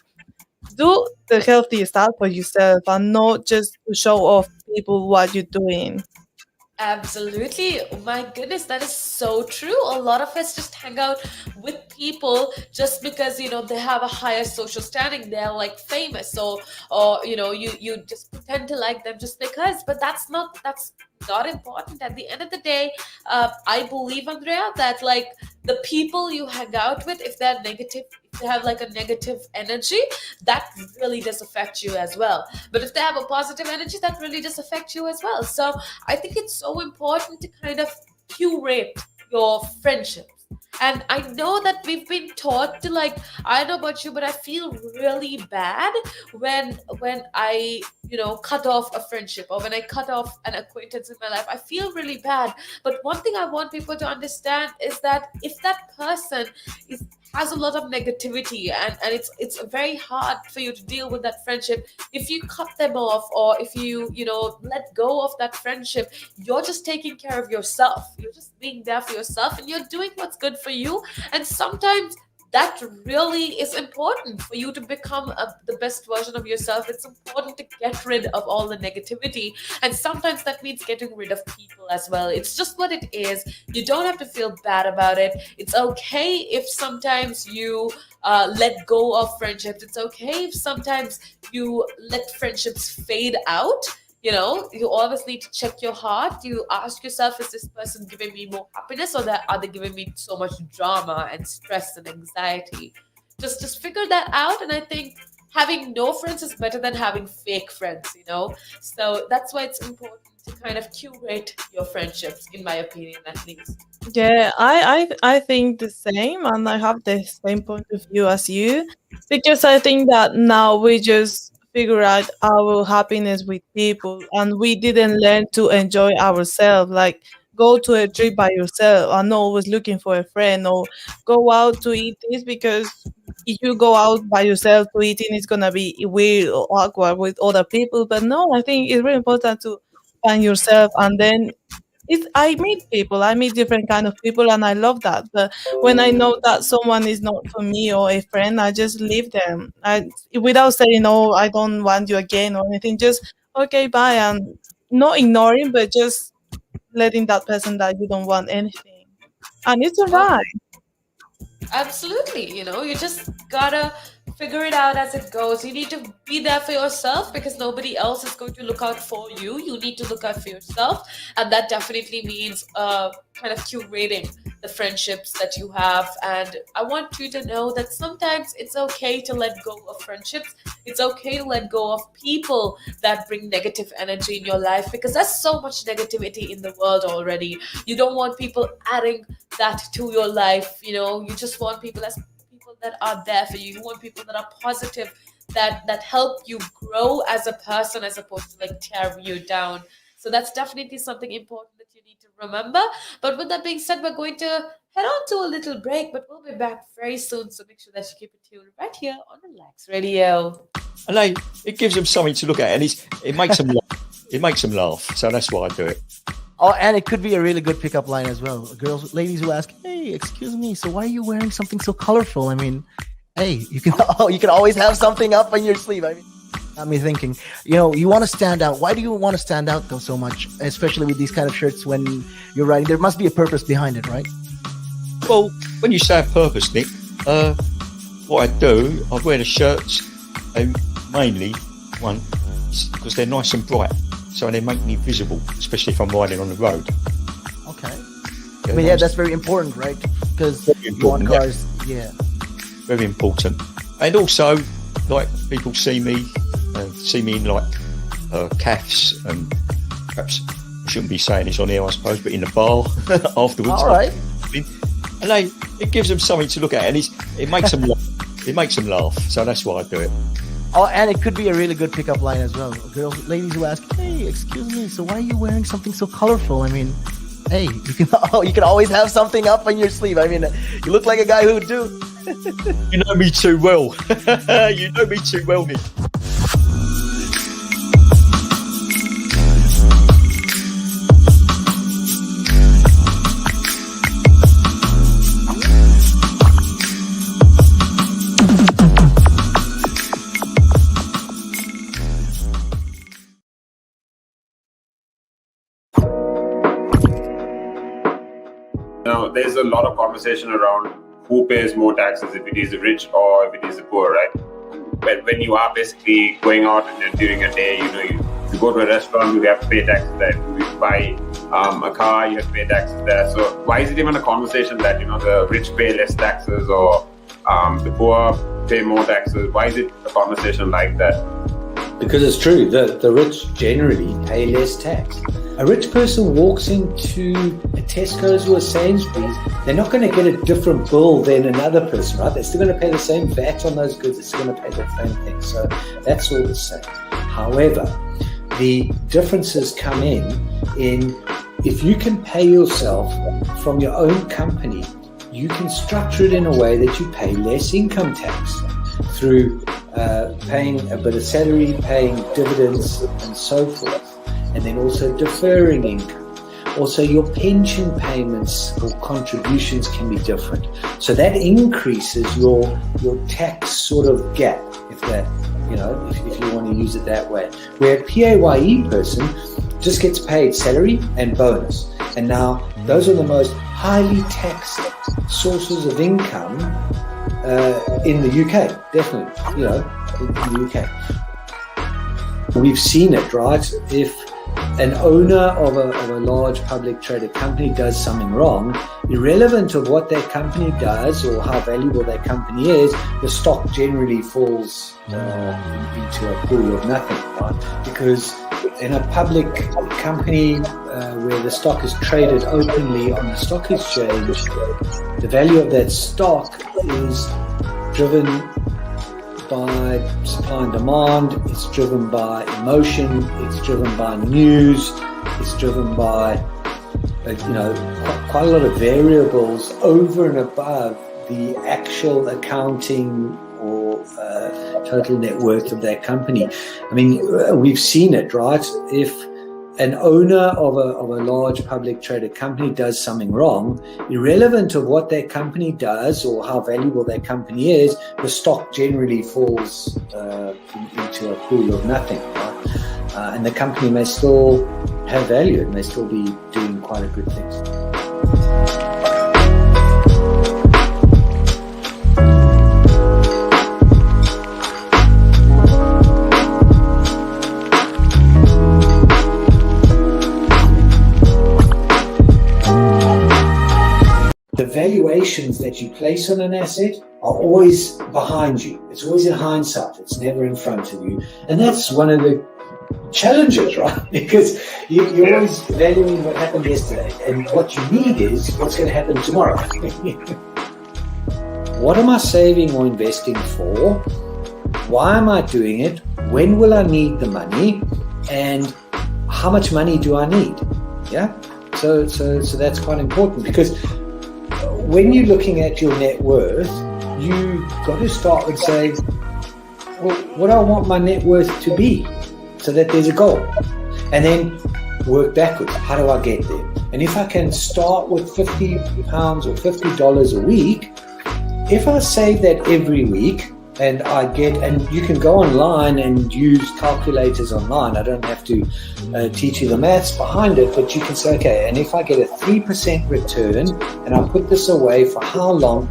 do the healthy stuff for yourself and not just to show off people what you're doing. Absolutely. Oh my goodness, that is so true. A lot of us just hang out with people just because, they have a higher social standing. They're like famous. Or you just pretend to like them just because. But that's not important. At the end of the day, I believe, Andrea, that like the people you hang out with, if they're negative, if they have like a negative energy, that really does affect you as well. But if they have a positive energy, that really does affect you as well. So I think it's so important to kind of curate your friendships. And I know that we've been taught to, like, I don't know about you, but I feel really bad when I, cut off a friendship, or when I cut off an acquaintance in my life. I feel really bad. But one thing I want people to understand is that if that person has a lot of negativity, and it's very hard for you to deal with that friendship, if you cut them off, or if you let go of that friendship, you're just taking care of yourself. You're just being there for yourself, and you're doing what's good for you. And sometimes that really is important for you to become the best version of yourself. It's important to get rid of all the negativity, and sometimes that means getting rid of people as well. It's just what it is. You don't have to feel bad about it. It's okay if sometimes you let go of friendships. It's okay if sometimes you let friendships fade out. You always need to check your heart. You ask yourself, is this person giving me more happiness, or are they giving me so much drama and stress and anxiety? Just figure that out. And I think having no friends is better than having fake friends, So that's why it's important to kind of curate your friendships, in my opinion, at least. Yeah, I think the same, and I have the same point of view as you, because I think that now we just figure out our happiness with people, and we didn't learn to enjoy ourselves. Like, go to a trip by yourself and not always looking for a friend, or go out to eat this, because if you go out by yourself to eating, it's gonna be weird or awkward with other people. But no, I think it's really important to find yourself, and then I meet people, I meet different kind of people, and I love that. But when I know that someone is not for me or a friend, I just leave them. Without saying, "Oh, I don't want you again" or anything. Just okay, bye, and not ignoring, but just letting that person that you don't want anything, and it's Oh, alright. absolutely. You just gotta figure it out as it goes. You need to be there for yourself, because nobody else is going to look out for you. You need to look out for yourself. And that definitely means kind of curating the friendships that you have. And I want you to know that sometimes it's okay to let go of friendships. It's okay to let go of people that bring negative energy in your life, because there's so much negativity in the world already. You don't want people adding that to your life. You just want people that are there for you. You want people that are positive, that help you grow as a person, as opposed to like tear you down. So that's definitely something important that you need to remember. But with that being said, we're going to head on to a little break, but we'll be back very soon. So make sure that you keep it tuned right here on Relax Radio. And it gives them something to look at, and it makes them laugh. It makes them laugh. So that's why I do it. Oh, and it could be a really good pickup line as well. Ladies who ask, "Hey, excuse me, so why are you wearing something so colorful?" I mean, hey, you can always have something up on your sleeve. I mean, got me thinking. You want to stand out. Why do you want to stand out though so much, especially with these kind of shirts when you're riding? There must be a purpose behind it, right? Well, when you say a purpose, Nick, what I do, I wear the shirts, mainly one because they're nice and bright, so they make me visible, especially if I'm riding on the road. Okay. I mean, yeah, that's very important, right? Because you want cars, yeah. Very important. And also, like, people see me in like calves, and perhaps I shouldn't be saying this on here, I suppose, but in the bar afterwards. All right. And it gives them something to look at, and it makes them laugh. It makes them laugh. So that's why I do it. Oh, and it could be a really good pickup line as well. Ladies who ask, "Hey, excuse me, so why are you wearing something so colorful?" I mean, hey, you can always have something up on your sleeve. I mean, you look like a guy who would do. You know me too well. You know me too well, Nick. There's a lot of conversation around who pays more taxes, if it is the rich or if it is the poor, right? When you are basically going out and during a day, you go to a restaurant, you have to pay taxes there. If you buy a car, you have to pay taxes there. So why is it even a conversation that, the rich pay less taxes or the poor pay more taxes? Why is it a conversation like that? Because it's true that the rich generally pay less tax. a rich person walks into a Tesco's or a Sainsbury's, they're not going to get a different bill than another person, right? They're still going to pay the same VAT on those goods. They're still going to pay the same thing. So that's all the same. However, the differences come in if you can pay yourself from your own company, you can structure it in a way that you pay less income tax through paying a bit of salary, paying dividends, and so forth. And then also deferring income. Also, your pension payments or contributions can be different. So that increases your tax sort of gap, if you want to use it that way. Where a PAYE person just gets paid salary and bonus. And now those are the most highly taxed sources of income in the UK, definitely, in the UK. We've seen it, right? If an owner of a large public traded company does something wrong, irrelevant of what that company does or how valuable that company is, the stock generally falls into a pool of nothing, right? Because in a public company where the stock is traded openly on the stock exchange, the value of that stock is driven by supply and demand, it's driven by emotion, it's driven by news, it's driven by quite a lot of variables over and above the actual accounting or total net worth of that company. I mean, we've seen it, right? If an owner of a large public traded company does something wrong, irrelevant of what that company does or how valuable that company is, the stock generally falls into a pool of nothing, right? And the company may still have value, it may still be doing quite a good things. The valuations that you place on an asset are always behind you. It's always in hindsight. It's never in front of you. And that's one of the challenges, right? Because you're always valuing what happened yesterday. And what you need is what's going to happen tomorrow. What am I saving or investing for? Why am I doing it? When will I need the money? And how much money do I need? Yeah. So that's quite important, because when you're looking at your net worth, you got to start with saying, well, what do I want my net worth to be, so that there's a goal, and then work backwards. How do I get there? And if I can start with £50 or $50 a week, if I save that every week, and you can go online and use calculators online. I don't have to teach you the maths behind it, but you can say, okay, and if I get a 3% return and I put this away for how long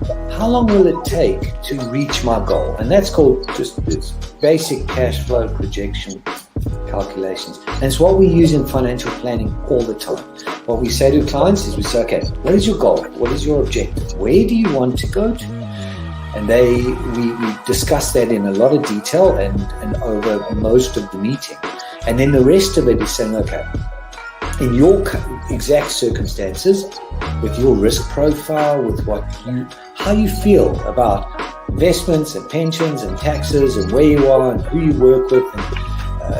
will it take to reach my goal? And that's called just this basic cash flow projection calculations. And it's what we use in financial planning all the time. What we say to clients is we say, okay, what is your goal? What is your objective? Where do you want to go to? And we discuss that in a lot of detail and over most of the meeting. And then the rest of it is saying, okay, in your exact circumstances, with your risk profile, with how you feel about investments and pensions and taxes and where you are and who you work with,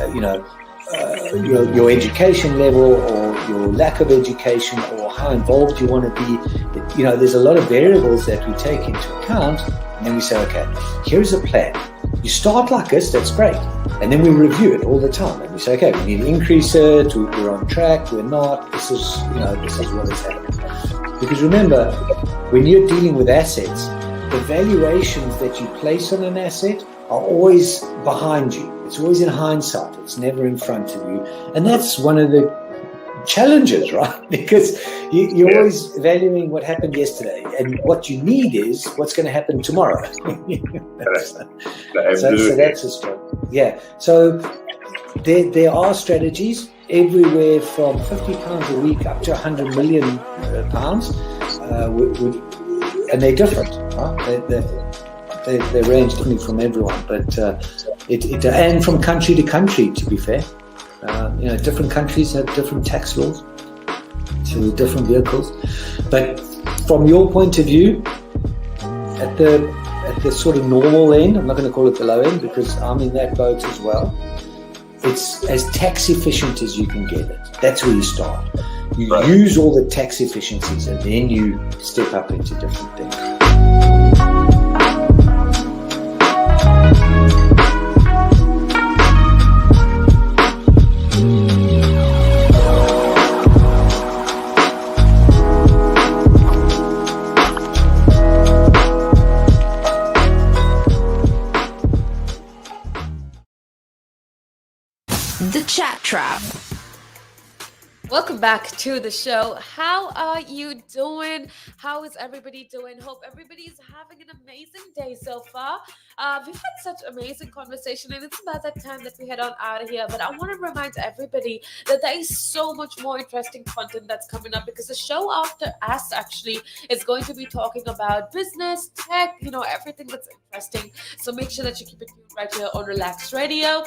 and your education level or your lack of education or how involved you want to be. There's a lot of variables that we take into account. And then we say, okay, here's a plan. You start like this, that's great. And then we review it all the time. And we say, okay, we need to increase it, we're on track, we're not, this is what is happening. Because remember, when you're dealing with assets, the valuations that you place on an asset are always behind you. It's always in hindsight. It's never in front of you. And that's one of the challenges, right? Because you're always valuing what happened yesterday, and what you need is what's going to happen tomorrow. So that's a struggle. Yeah. So there are strategies everywhere from £50 a week up to £100 million, and they're different. Right? They range differently from everyone, but and from country to country, to be fair. Different countries have different tax laws, so with different vehicles. But from your point of view, at the sort of normal end, I'm not going to call it the low end because I'm in that boat as well. It's as tax efficient as you can get it. That's where you start. You use all the tax efficiencies and then you step up into different things. The Chat Trap. Welcome back to the show. How are you doing? How is everybody doing? Hope everybody's having an amazing day so far. We've had such amazing conversation, and it's about that time that we head on out of here. But I want to remind everybody that there is so much more interesting content that's coming up, because the show after us actually is going to be talking about business, tech, everything that's interesting. So make sure that you keep it tuned right here on Relaks Radio.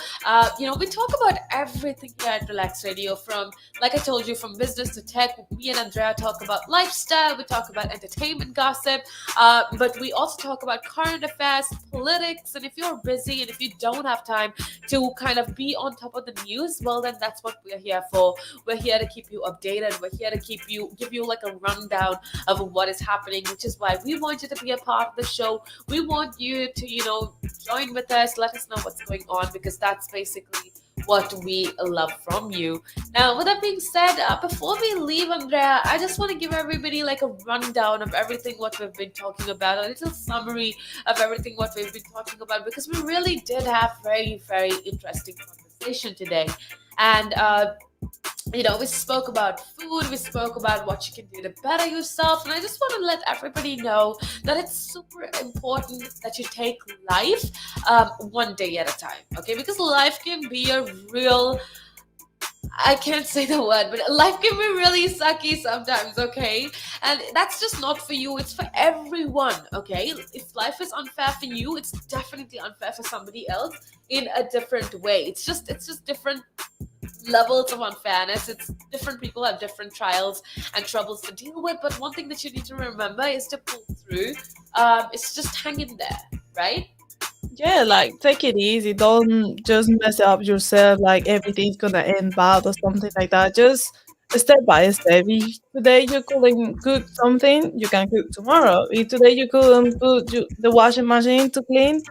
We talk about everything here at Relaks Radio, from, like I told you, from business to tech. Me and Andrea talk about lifestyle, we talk about entertainment gossip, but we also talk about current affairs, politics. And if you're busy and if you don't have time to kind of be on top of the news, well, then that's what we're here for. We're here to keep you updated. We're here to give you like a rundown of what is happening, which is why we want you to be a part of the show. We want you to, join with us, let us know what's going on, because that's basically what we love from you. Now, with that being said, before we leave, Andrea, I just want to give everybody like a rundown of everything what we've been talking about, a little summary of everything what we've been talking about, because we really did have very, very interesting conversation today. And we spoke about food, we spoke about what you can do to better yourself, and I just want to let everybody know that it's super important that you take life one day at a time, okay? Because life can be a real, I can't say the word, but life can be really sucky sometimes, okay? And that's just not for you, it's for everyone, okay? If life is unfair for you, it's definitely unfair for somebody else in a different way. It's just different levels of unfairness. It's different people have different trials and troubles to deal with, but one thing that you need to remember is to pull through. It's just hang in there, right? Yeah, like take it easy. Don't just mess up yourself like everything's gonna end bad or something like that. Just step by step. If today you couldn't cook something, you can cook tomorrow. If today you couldn't put the washing machine to clean,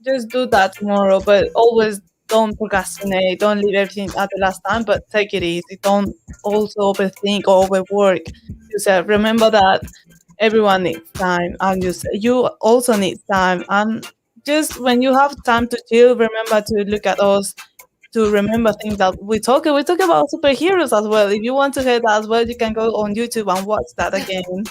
just do that tomorrow. But always don't procrastinate. Don't leave everything at the last time, but take it easy. Don't also overthink or overwork yourself. Remember that everyone needs time, and you also need time. And just when you have time to chill, remember to look at us, to remember things that we talk about superheroes as well. If you want to hear that as well, you can go on YouTube and watch that again.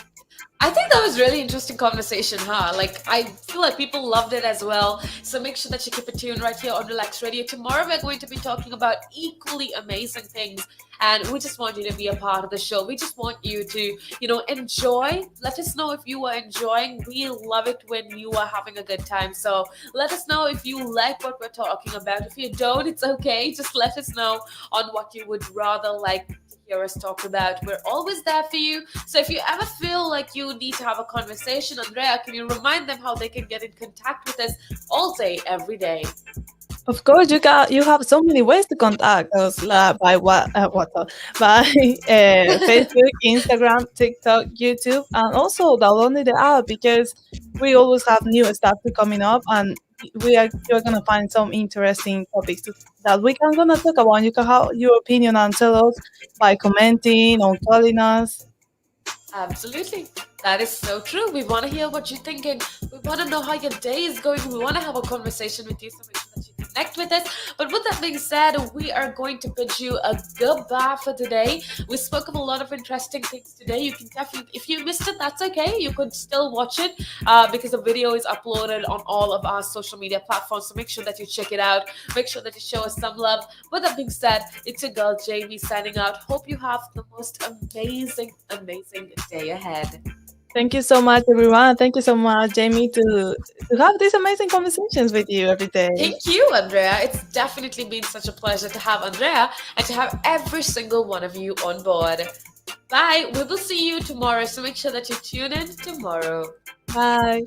I think that was really interesting conversation, huh? Like, I feel like people loved it as well. So make sure that you keep it tuned right here on Relaks Radio. Tomorrow we're going to be talking about equally amazing things. And we just want you to be a part of the show. We just want you to, enjoy. Let us know if you are enjoying. We love it when you are having a good time. So let us know if you like what we're talking about. If you don't, it's okay. Just let us know on what you would rather like to hear us talk about. We're always there for you. So if you ever feel like you need to have a conversation, Andrea, can you remind them how they can get in contact with us all day, every day? Of course, you have so many ways to contact us, by WhatsApp, by Facebook, Instagram, TikTok, YouTube, and also download the app, because we always have new stuff coming up, and you're gonna find some interesting topics that we can gonna talk about. You can have your opinion and tell us by commenting or calling us. Absolutely. That is so true. We want to hear what you're thinking. We want to know how your day is going. We want to have a conversation with you, so make sure that you connect with us. But with that being said, we are going to bid you a goodbye for today. We spoke of a lot of interesting things today. You can definitely, if you missed it, that's okay. You could still watch it because the video is uploaded on all of our social media platforms. So make sure that you check it out. Make sure that you show us some love. With that being said, it's your girl Jamie signing out. Hope you have the most amazing, amazing day ahead. Thank you so much, everyone. Thank you so much, Jamie, to have these amazing conversations with you every day. Thank you, Andrea. It's definitely been such a pleasure to have Andrea and to have every single one of you on board. Bye. We will see you tomorrow, so make sure that you tune in tomorrow. Bye.